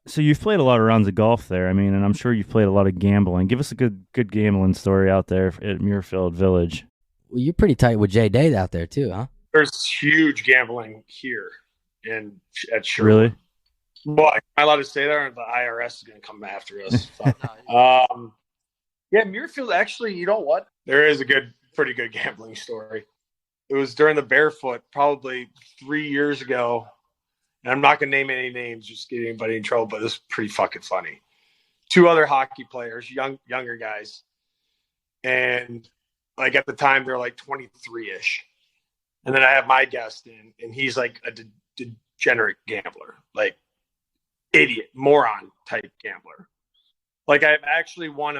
So you've played a lot of rounds of golf there. I mean, and I'm sure you've played a lot of gambling. Give us a good gambling story out there at Muirfield Village. Well, you're pretty tight with Jay Day out there too, huh? There's huge gambling here at Sherwood. Really? Well, am I allowed to say that, or the IRS is going to come after us? Yeah, Muirfield, actually, you know what? There is a pretty good gambling story. It was during the Barefoot, probably 3 years ago. And I'm not going to name any names, just get anybody in trouble, but this is pretty fucking funny. 2 other hockey players, younger guys. And like at the time, they're like 23-ish. And then I have my guest in, and he's like a degenerate gambler, like idiot, moron type gambler. Like I've actually won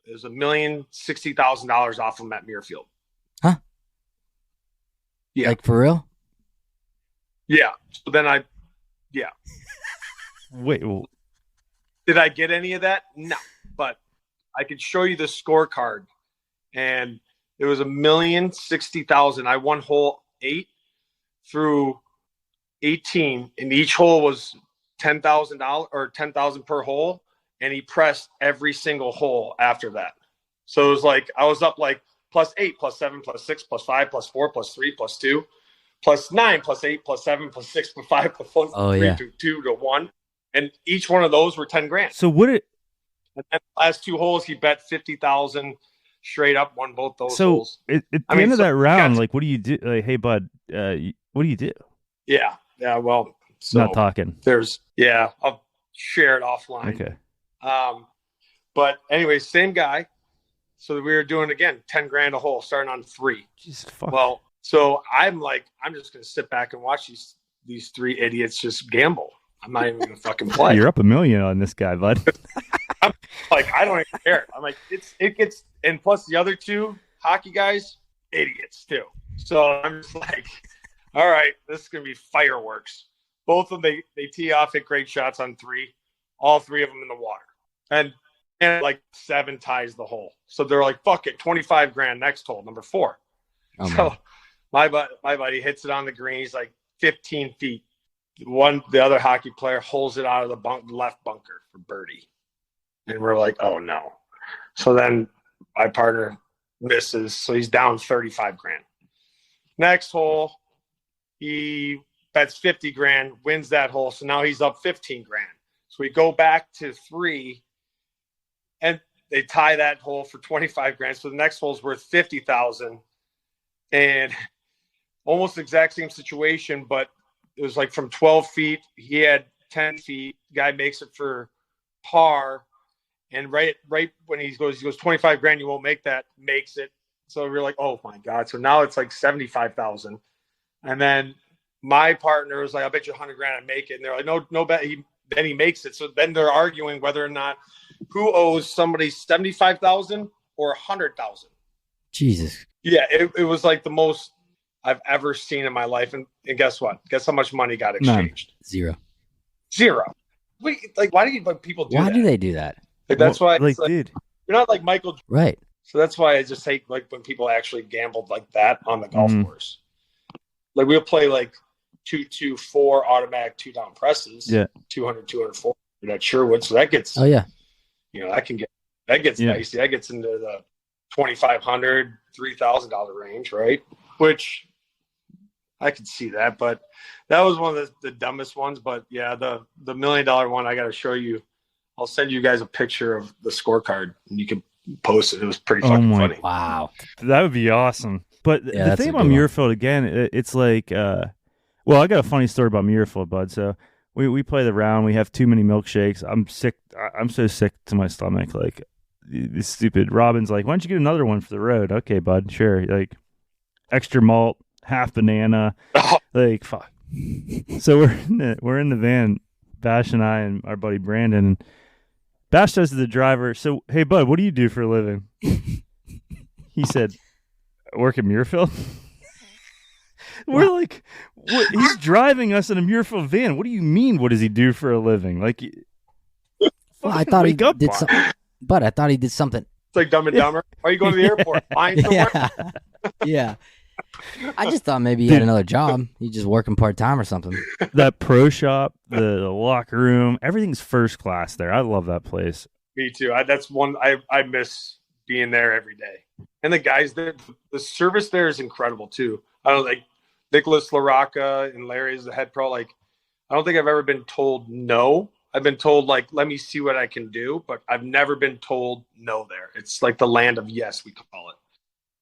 there's $1,060,000 off him at Muirfield. Huh? Yeah. Like for real? Yeah. So then Wait. Did I get any of that? No. But I could show you the scorecard. And it was $1,060,000. I won hole 8 through 18, and each hole was $10,000 or $10,000 per hole. And he pressed every single hole after that. So it was like I was up like +8, +7, +6, +5, +4, +3, +2, +9, +8, +7, +6, +5, +4, +3, 2 to 1, and each one of those were $10,000. So And then the last 2 holes, he bet $50,000 straight up, won both those holes. At the end of that round, like, what do you do? Like, hey, bud, what do you do? Yeah. Well, so not talking. I'll share it offline. Okay. But anyway, same guy. So we were doing again $10,000 a hole, starting on 3. Jesus fuck. Well, so I'm just gonna sit back and watch these 3 idiots just gamble. I'm not even gonna fucking play. You're up $1 million on this guy, bud. I'm like, I don't even care. I'm like, it gets, and plus the other 2 hockey guys, idiots too. So I'm just like, all right, this is gonna be fireworks. Both of them, they tee off, hit great shots on 3. All 3 of them in the water. And like 7 ties the hole. So they're like, fuck it, $25,000 next hole, number 4. Oh, so my buddy hits it on the green. He's like 15 feet. The other hockey player holds it out of the left bunker for birdie. And we're like, oh no. So then my partner misses. So he's down $35,000. Next hole, he bets 50 grand, wins that hole. So now he's up 15 grand. So we go back to 3 and they tie that hole for 25 grand. So the next hole is worth 50,000 and almost the exact same situation, but it was like from 12 feet, he had 10 feet. Guy makes it for par. And right when he goes 25 grand, you won't make that, makes it. So we're like, oh my God. So now it's like 75,000. And then my partner was like, I bet you 100 grand I make it. And they're like, no bet. Then he makes it. So then they're arguing whether or not who owes somebody 75,000 or 100,000. Jesus. Yeah. It was like the most I've ever seen in my life. And guess what? Guess how much money got exchanged? None. Zero. Wait, like, why do people do that? Why do they do that? Like, that's why, like, dude, you're not like Michael. Right. So that's why I just hate like when people actually gambled like that on the golf course. Like we'll play like 2-2-4 automatic 2-down presses. Yeah. 200, 204 at Sherwood. So that gets. Oh yeah. That gets dicey. That gets into the $2,500, $3,000 range, right? Which I could see that, but that was one of the dumbest ones. But yeah, the $1 million one I got to show you. I'll send you guys a picture of the scorecard and you can post it. It was pretty fucking funny. Wow. That would be awesome. But the thing about Muirfield, again, it's like, well, I got a funny story about Muirfield, bud. So we play the round. We have too many milkshakes. I'm sick. I'm so sick to my stomach. Like, this stupid Robin's like, why don't you get another one for the road? Okay, bud. Sure. Like, extra malt, half banana. Like, fuck. So we're in the van, Bash and I and our buddy Brandon, and Bash says to the driver, so, hey, bud, what do you do for a living? He said, I work at Muirfield. We're like, what? He's driving us in a Muirfield van. What do you mean, what does he do for a living? Like, well, I thought he did something. But I thought he did something. It's like Dumb and Dumber. Why are you going to the airport? Yeah. I just thought maybe he had another job. He's just working part-time or something. That pro shop, the locker room, everything's first class there. I love that place. Me too. That's one I miss being there every day. And the guys there, the service there is incredible too. I don't like Nicholas LaRocca and Larry is the head pro. Like, I don't think I've ever been told no. I've been told, like, let me see what I can do, but I've never been told no there. It's like the land of yes, we call it.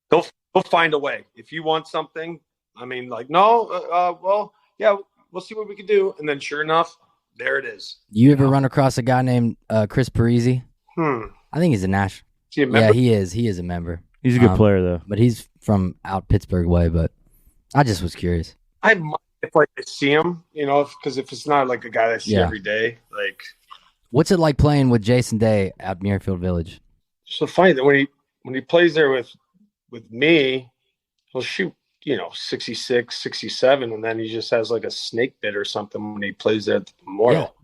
They'll find a way. If you want something, I mean, like, no, well, yeah, we'll see what we can do. And then sure enough, there it is. You ever run across a guy named Chris Parisi? I think he's a national. Is he a member? Yeah, he is. He is a member. He's a good player, though. But he's from out Pittsburgh way, but I just was curious. I might, if like I see him, because if it's not like a guy that I see every day, like. What's it like playing with Jason Day at Muirfiled Village? So funny that when he plays there with me, he'll shoot, 66, 67, and then he just has like a snake bit or something when he plays at the Memorial.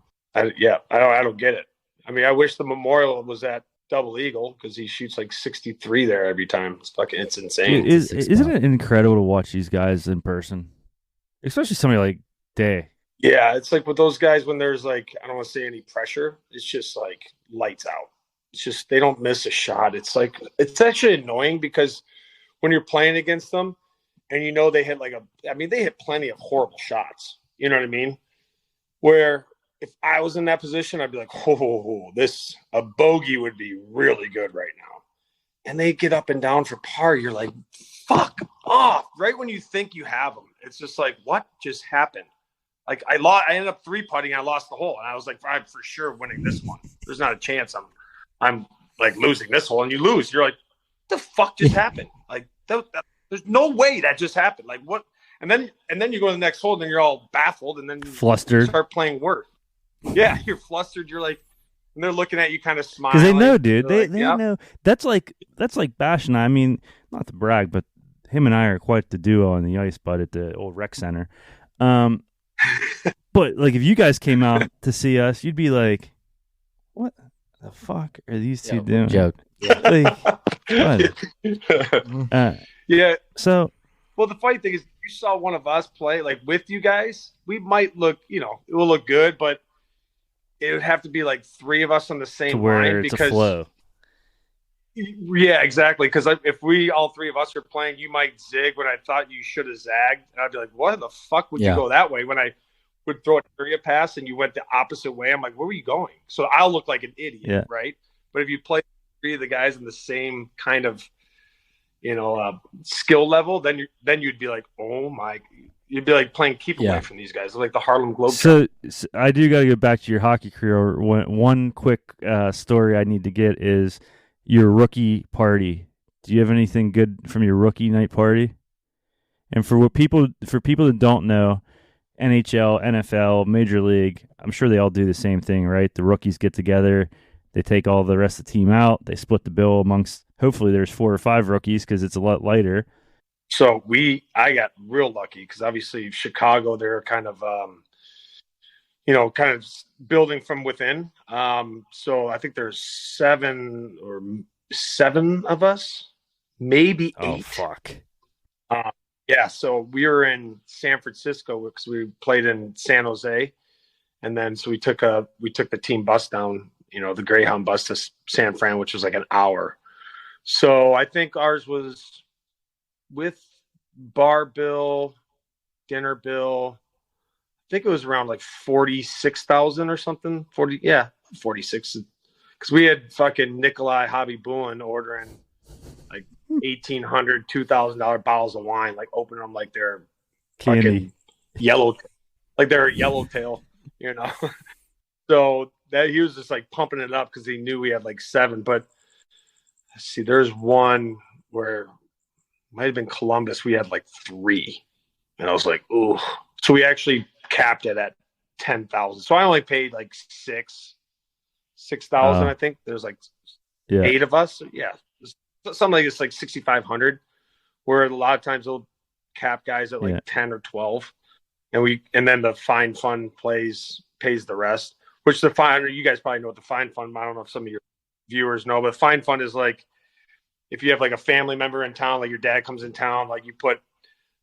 Yeah. I don't get it. I mean, I wish the Memorial was at Double Eagle because he shoots like 63 there every time. It's insane. Isn't it incredible to watch these guys in person? Especially somebody like Day. Yeah, it's like with those guys when there's like, I don't want to say any pressure. It's just like lights out. It's just they don't miss a shot. It's like it's actually annoying because when you're playing against them and they hit they hit plenty of horrible shots. You know what I mean? Where if I was in that position, I'd be like, a bogey would be really good right now. And they get up and down for par. You're like, fuck off. Right when you think you have them, it's just like, what just happened? Like I ended up 3-putting. I lost the hole. And I was like, I'm for sure winning this one. There's not a chance I'm like losing this hole. And you lose. You're like, what the fuck just happened? Like there's no way that just happened. Like what? And then you go to the next hole and then you're all baffled and then flustered. You start playing worse. Yeah, you're flustered. You're like, and they're looking at you kind of smiling. Because they know, dude. They yep. know. That's like Bash and I. I mean, not to brag, but him and I are quite the duo on the ice, bud, at the old rec center. But like, if you guys came out to see us, you'd be like, "What the fuck are these two doing?" Joke. Yeah. Yeah. So, well, the funny thing is, you saw one of us play like with you guys. We might look, it will look good, but it would have to be like 3 of us on the same to where line it's because a flow. Yeah, exactly. Because if we all three of us are playing, you might zig when I thought you should have zagged, and I'd be like, "What the fuck would you go that way?" When I would throw an area pass and you went the opposite way, I'm like, "Where were you going?" So I'll look like an idiot, right? But if you play three of the guys in the same kind of, skill level, then you'd be like, "Oh my." You'd be like playing keep away from these guys, like the Harlem Globetrotters. So I do got to get back to your hockey career. One quick story I need to get is your rookie party. Do you have anything good from your rookie night party? And for people that don't know, NHL, NFL, Major League, I'm sure they all do the same thing, right? The rookies get together, they take all the rest of the team out, they split the bill amongst. Hopefully, there's 4 or 5 rookies because it's a lot lighter. So I got real lucky because obviously Chicago, they're kind of, kind of building from within. So I think there's 7 of us, maybe 8. Oh, fuck. Yeah. So we were in San Francisco because we played in San Jose. And then, so we took the team bus down, the Greyhound bus to San Fran, which was like an hour. So I think ours was, with bar bill, dinner bill, I think it was around like 46,000 or something. 46. Because we had fucking Nikolai Hobby Boone ordering like $1,800, $2,000 bottles of wine, like opening them like they're candy, like they're a yellowtail, So that he was just like pumping it up because he knew we had like 7. But let's see, there's one where. Might have been Columbus. We had like 3, and I was like, "Ooh!" So we actually capped it at 10,000. So I only paid like 6,000. I think there's like 8 of us. Yeah, something like it's like 6,500. Where a lot of times they'll cap guys at like 10 or 12, and then the fine fund pays the rest. Which the fine, you guys probably know what the fine fund. I don't know if some of your viewers know, but fine fund is like, if you have like a family member in town, like your dad comes in town, like you put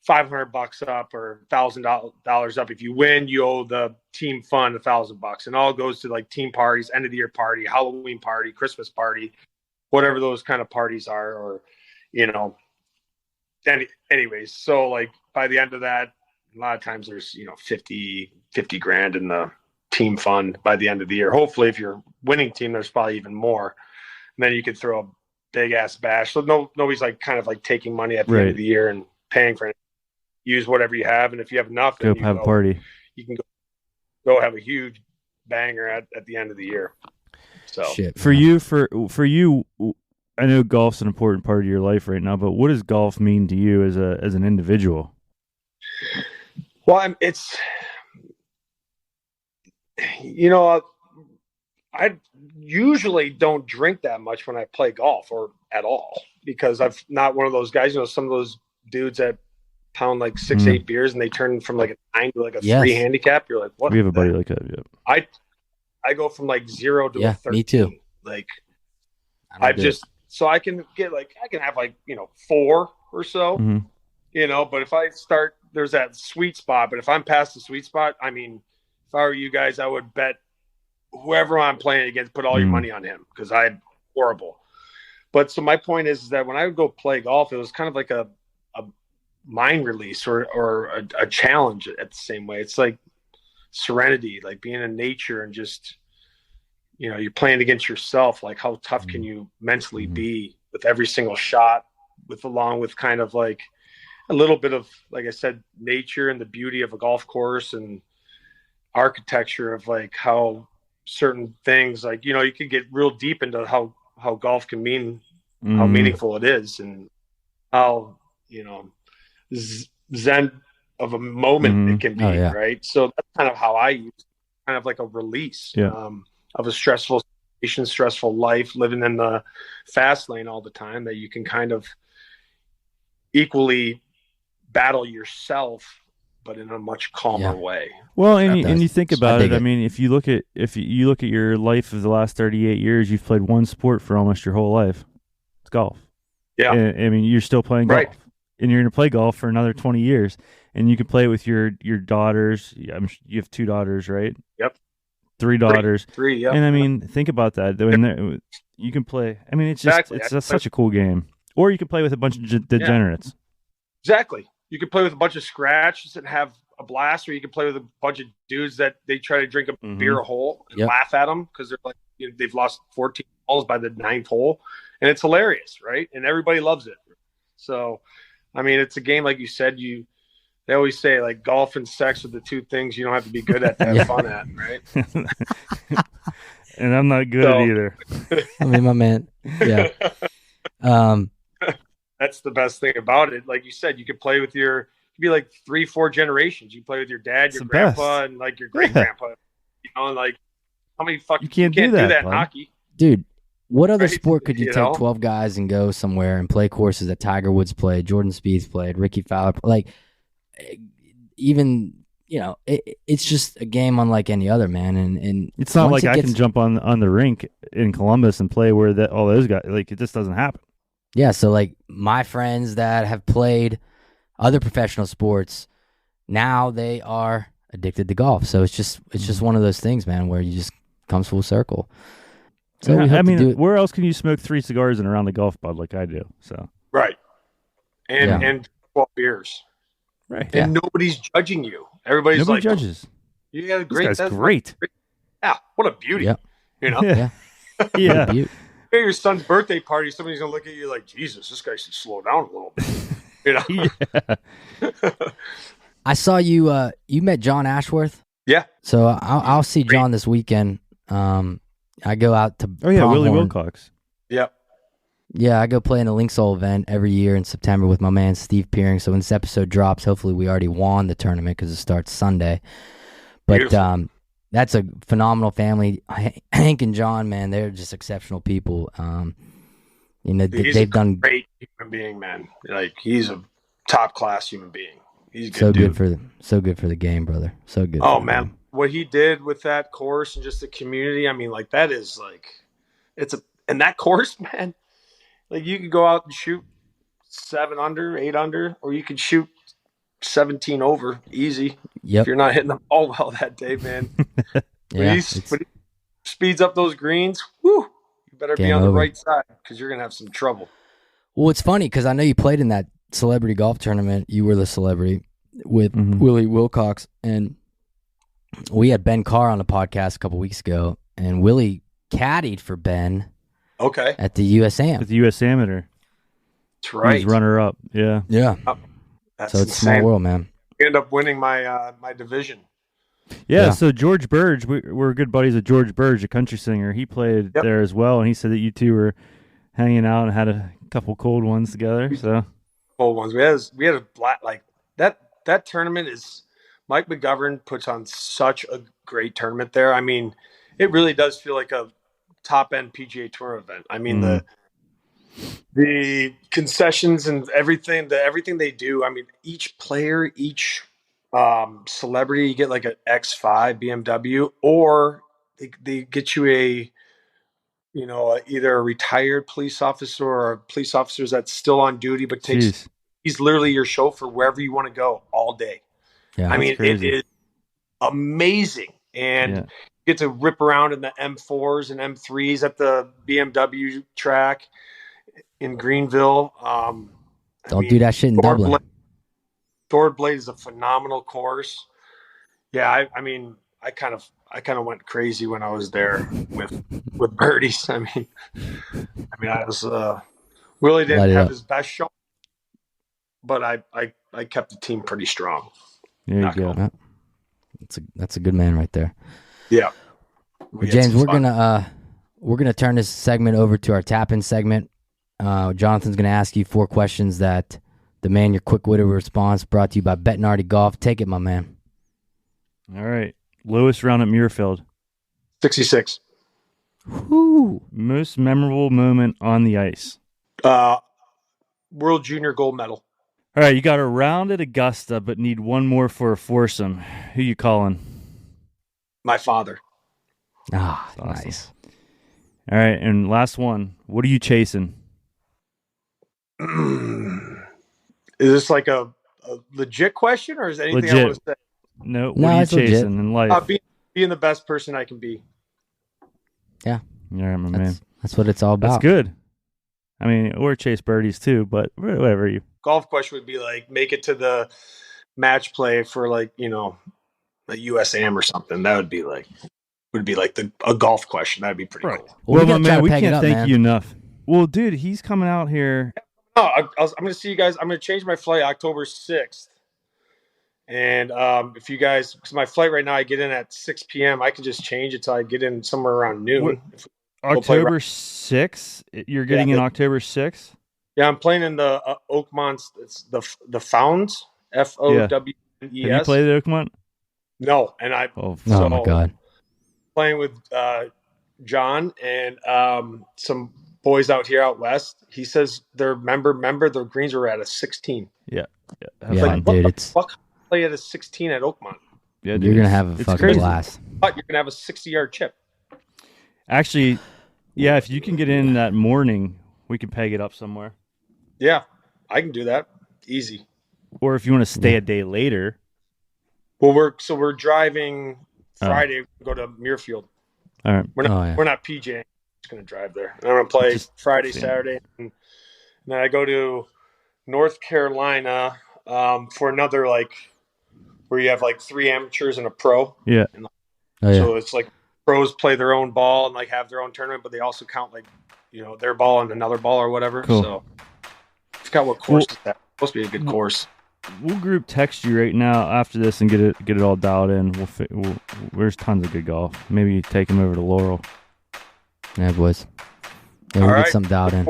$500 up or $1,000 up. If you win, you owe the team fund $1,000, and all goes to like team parties, end of the year party, Halloween party, Christmas party, whatever those kind of parties are, or anyways. So like by the end of that, a lot of times there's 50 grand in the team fund by the end of the year. Hopefully, if you're winning team, there's probably even more, and then you could throw a big ass bash. So nobody's like kind of like taking money at the end of the year and paying for it. Use whatever you have, and if you have enough, then have a party. You can go have a huge banger at the end of the year. So for you, I know golf's an important part of your life right now, but what does golf mean to you as an individual? Well, I usually don't drink that much when I play golf or at all, because I'm not one of those guys. Some of those dudes that pound like 6-8 beers and they turn from like a 9 to like a 3 handicap. You're like, what? We have a buddy like that. Yeah. I go from like 0 to a 13. Me too. Like so I can get I can have 4 or so, but if I start, there's that sweet spot. But if I'm past the sweet spot, I mean, if I were you guys, I would bet whoever I'm playing against, put all your money on him, because I'm horrible. But so my point is that when I would go play golf, it was kind of like a mind release or a challenge at the same way. It's like serenity, like being in nature and just, you're playing against yourself. Like, how tough can you mentally be with every single shot, along with kind of like a little bit of, like I said, nature and the beauty of a golf course and architecture of like how certain things, like, you could get real deep into how golf can mean, how meaningful it is, and how, zen of a moment it can be, right? So that's kind of how I use it, kind of like a release of a stressful situation, stressful life, living in the fast lane all the time, that you can kind of equally battle yourself, but in a much calmer way. Well, and you think about it. I mean, if you look at your life of the last 38 years, you've played one sport for almost your whole life. It's golf. Yeah. And, I mean, you're still playing golf, and you're going to play golf for another 20 years, and you can play it with your daughters. You have 2 daughters, right? Yep. 3 daughters. Three, yeah. And I mean, think about that. I mean, you can play. I mean, it's just it's such a cool game. Or you can play with a bunch of degenerates. Exactly. You can play with a bunch of scratches and have a blast, or you can play with a bunch of dudes that they try to drink a beer a hole and laugh at them because they're like, they've lost 14 balls by the 9th hole, and it's hilarious, right? And everybody loves it. So, I mean, it's a game like you said. They always say like golf and sex are the 2 things you don't have to be good at to have fun at, right? And I'm not good at either. I mean, my man. Yeah. That's the best thing about it. Like you said, you could play with your. It'd be like 3-4 generations. You play with your dad, your grandpa, and like your great grandpa. And like how many fucking you can't do that in hockey, dude. What other sport could you take 12 guys and go somewhere and play courses that Tiger Woods played, Jordan Spieth played, Ricky Fowler, like even it's just a game unlike any other, man. And it's not like I can jump on the rink in Columbus and play where all those guys, like, it just doesn't happen. Yeah, so like my friends that have played other professional sports, now they are addicted to golf. So it's just one of those things, man, where you just comes full circle. So I mean, where else can you smoke 3 cigars and around the golf bud like I do? So right, and 12 beers, right, and nobody's judging you. Everybody's nobody judges. You got a great. That's great. Yeah, what a beauty. Yep. Yeah. Yeah. At your son's birthday party, somebody's gonna look at you like, Jesus, this guy should slow down a little bit. I saw you. You met John Ashworth. Yeah. So I'll see John this weekend. I go out to Willie Wilcox. Yep. Yeah, I go play in the Linksole event every year in September with my man Steve Peering. So when this episode drops, hopefully we already won the tournament because it starts Sunday. But that's a phenomenal family. Hank and John, man, they're just exceptional people. They've done great human being, man. Like he's a top class human being. He's good, so good for the game, brother. So good. Oh man, what he did with that course and just the community. I mean, like that is like and that course, man. Like you could go out and shoot 7 under, 8 under, or you could shoot 17 over easy. Yep. If you're not hitting the ball well that day, man. When he speeds up those greens, whoo, you better be on the right side because you're gonna have some trouble. Well, it's funny because I know you played in that celebrity golf tournament. You were the celebrity with Willie Wilcox, and we had Ben Carr on the podcast a couple weeks ago, and Willie caddied for Ben. Okay. At the U.S. Am. At the U.S. Amateur. That's right. He's runner up. Yeah. Yeah. That's so it's insane. Small world, man. We end up winning my my division. Yeah. So George Burge, we're good buddies with George Burge, a country singer. He played there as well, and he said that you two were hanging out and had a couple cold ones together. So cold ones. We had a black like that. That tournament is Mike McGovern puts on such a great tournament there. I mean, it really does feel like a top end PGA Tour event. I mean the concessions and everything they do. I mean, each player, each celebrity, you get like an X5 BMW, or they get you either a retired police officer or a police officer that's still on duty but he's literally your chauffeur wherever you want to go all day. Yeah, I mean, it is amazing, and you get to rip around in the M4s and M3s at the BMW track in Greenville. Don't do that shit in Dublin. Thornblade Blade is a phenomenal course. Yeah, I mean, I kind of went crazy when I was there with birdies. I mean, I was Willie didn't have his best shot, but I kept the team pretty strong. There you go. Yeah. That's a good man right there. Yeah. Well, James, we're gonna turn this segment over to our tap-in segment. Jonathan's gonna ask you 4 questions that demand your quick-witted response. Brought to you by Bettinardi Golf. Take it, my man. All right. Lowest round at Muirfield. 66. Whoo. Most memorable moment on the ice. World Junior gold medal. All right, you got a round at Augusta, but need one more for a foursome. Who you calling? My father. Ah, awesome. Nice. All right, and last one. What are you chasing? Is this like a legit question, or is anything legit. I want to say? No, what are you chasing in life? being the best person I can be. Yeah. Yeah, my man. That's what it's all about. That's good. I mean, or chase birdies too, but whatever you. Golf question would be like make it to the match play for like, you know, a USAM or something. That would be like a golf question. That'd be pretty cool. Well, my man, we can't thank you enough. Well, dude, he's coming out here. Oh, I'm going to see you guys. I'm going to change my flight October 6th. And if you guys, because my flight right now, I get in at 6 p.m. I can just change it till I get in somewhere around noon. October 6th? You're getting in October 6th? Yeah, I'm playing in the Oakmont. It's the Founds, Fownes. Have you played the Oakmont? No, and oh my God. Playing with John and some boys out here out west. He says their their greens were at a 16. Yeah. Yeah, dude, it's play at a 16 at Oakmont. Yeah, dude, you're gonna have a fucking blast. But you're gonna have a 60-yard chip. Actually, yeah, if you can get in that morning, we can peg it up somewhere. Yeah, I can do that. Easy. Or if you want to stay a day later. Well, we're driving Friday. Go to Muirfield. All right. We're not PJing. Just gonna drive there. And I'm gonna play Friday, Saturday, and then I go to North Carolina for another like where you have like 3 amateurs and a pro. Yeah. And, so it's like pros play their own ball and like have their own tournament, but they also count like, you know, their ball and another ball or whatever. Cool. So I forgot what course is that. It's supposed to be a good course. We'll group text you right now after this and get it all dialed in. There's tons of good golf. Maybe take him over to Laurel. Yeah, boys. Yeah, we'll get something dialed in.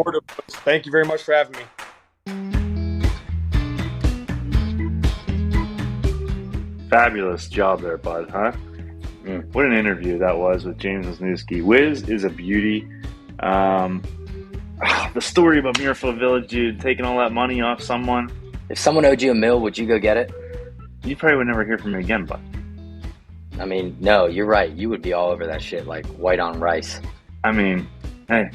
Thank you very much for having me. Fabulous job there, bud, huh? What an interview that was with James Wisniewski. Wiz is a beauty. The story about Muirfiled Village, dude, taking all that money off someone. If someone owed you $1 million, would you go get it? You probably would never hear from me again, bud. I mean, no, you're right. You would be all over that shit like white on rice. I mean, hey,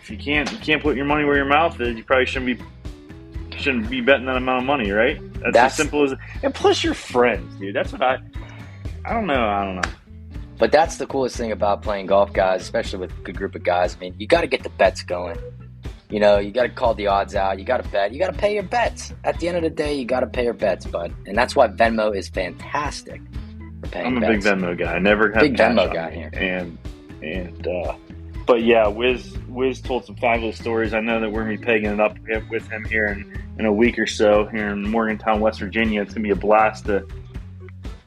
if you can't put your money where your mouth is, you probably shouldn't be betting that amount of money, right? That's as simple as it. And plus, you're friends, dude. That's what I don't know. But that's the coolest thing about playing golf, guys, especially with a good group of guys. I mean, you got to get the bets going. You know, you got to call the odds out. You got to bet. You got to pay your bets. At the end of the day, you got to pay your bets, bud. And that's why Venmo is fantastic for paying bets. I'm a big Venmo guy. I never have big cash Venmo on guy me. here. But yeah, Wiz told some fabulous stories. I know that we're going to be pegging it up with him here in a week or so here in Morgantown, West Virginia. It's going to be a blast to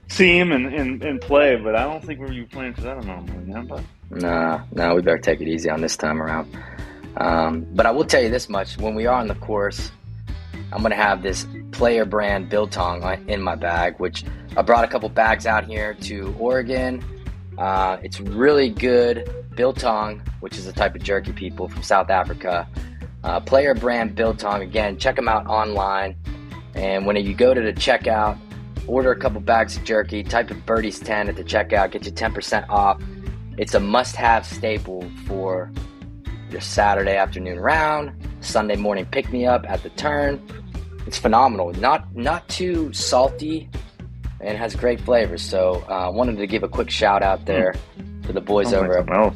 see him and play, but I don't think we're going to be playing for that amount of money, but No, we better take it easy on this time around. But I will tell you this much. When we are on the course, I'm going to have this player brand biltong in my bag, which I brought a couple bags out here to Oregon. It's really good biltong, which is a type of jerky, people, from South Africa. Player brand biltong. Again, check them out online. And when you go to the checkout, order a couple bags of jerky, type in Birdies 10 at the checkout, get you 10% off. It's a must-have staple for your Saturday afternoon round, Sunday morning pick-me-up at the turn. It's phenomenal. Not too salty and has great flavors. So wanted to give a quick shout out there to the boys over at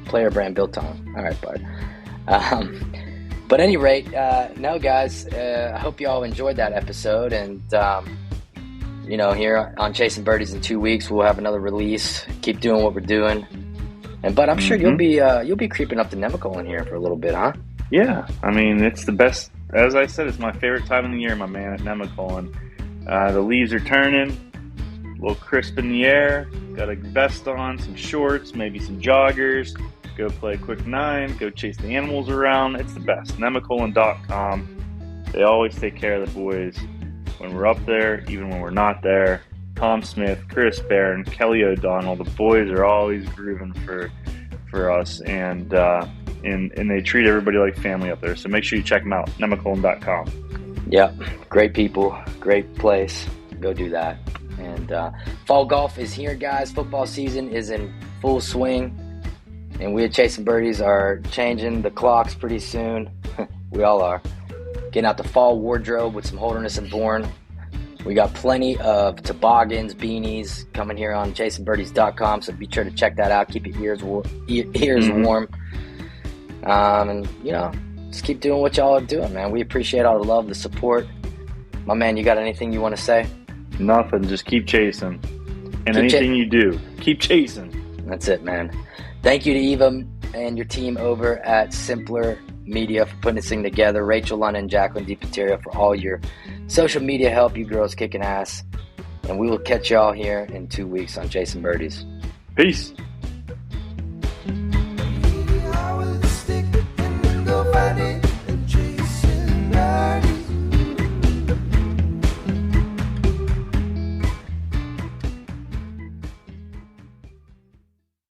player brand biltong. All right, bud. But at any rate, no, guys, I hope you all enjoyed that episode. And, here on Chasin Birdies in 2 weeks, we'll have another release. Keep doing what we're doing. But I'm sure you'll be creeping up to Nemacolin here for a little bit, huh? Yeah, I mean, it's the best. As I said, it's my favorite time of the year, my man, at Nemacolin. The leaves are turning, a little crisp in the air. Got a vest on, some shorts, maybe some joggers. Go play a quick 9. Go chase the animals around. It's the best. Nemacolin.com. They always take care of the boys when we're up there, even when we're not there. Tom Smith, Chris Barron, Kelly O'Donnell, the boys are always grooving for us, and they treat everybody like family up there. So make sure you check them out, nemacolin.com. Yeah, great people, great place. Go do that. And fall golf is here, guys. Football season is in full swing, and we at Chasin Birdies are changing the clocks pretty soon. We all are. Getting out the fall wardrobe with some Holderness and Bourne We got plenty of toboggans, beanies coming here on chasinbirdies.com, so be sure to check that out. Keep your ears warm. And, you know, just keep doing what y'all are doing, man. We appreciate all the love, the support. My man, you got anything you want to say? Nothing. Just keep chasing. And anything you do, keep chasing. That's it, man. Thank you to Eva and your team over at Simpler Media for putting this thing together. Rachel London, Jacqueline DiPateria for all your social media help. You girls kicking ass. And we will catch y'all here in 2 weeks on Chasin Birdies. Peace.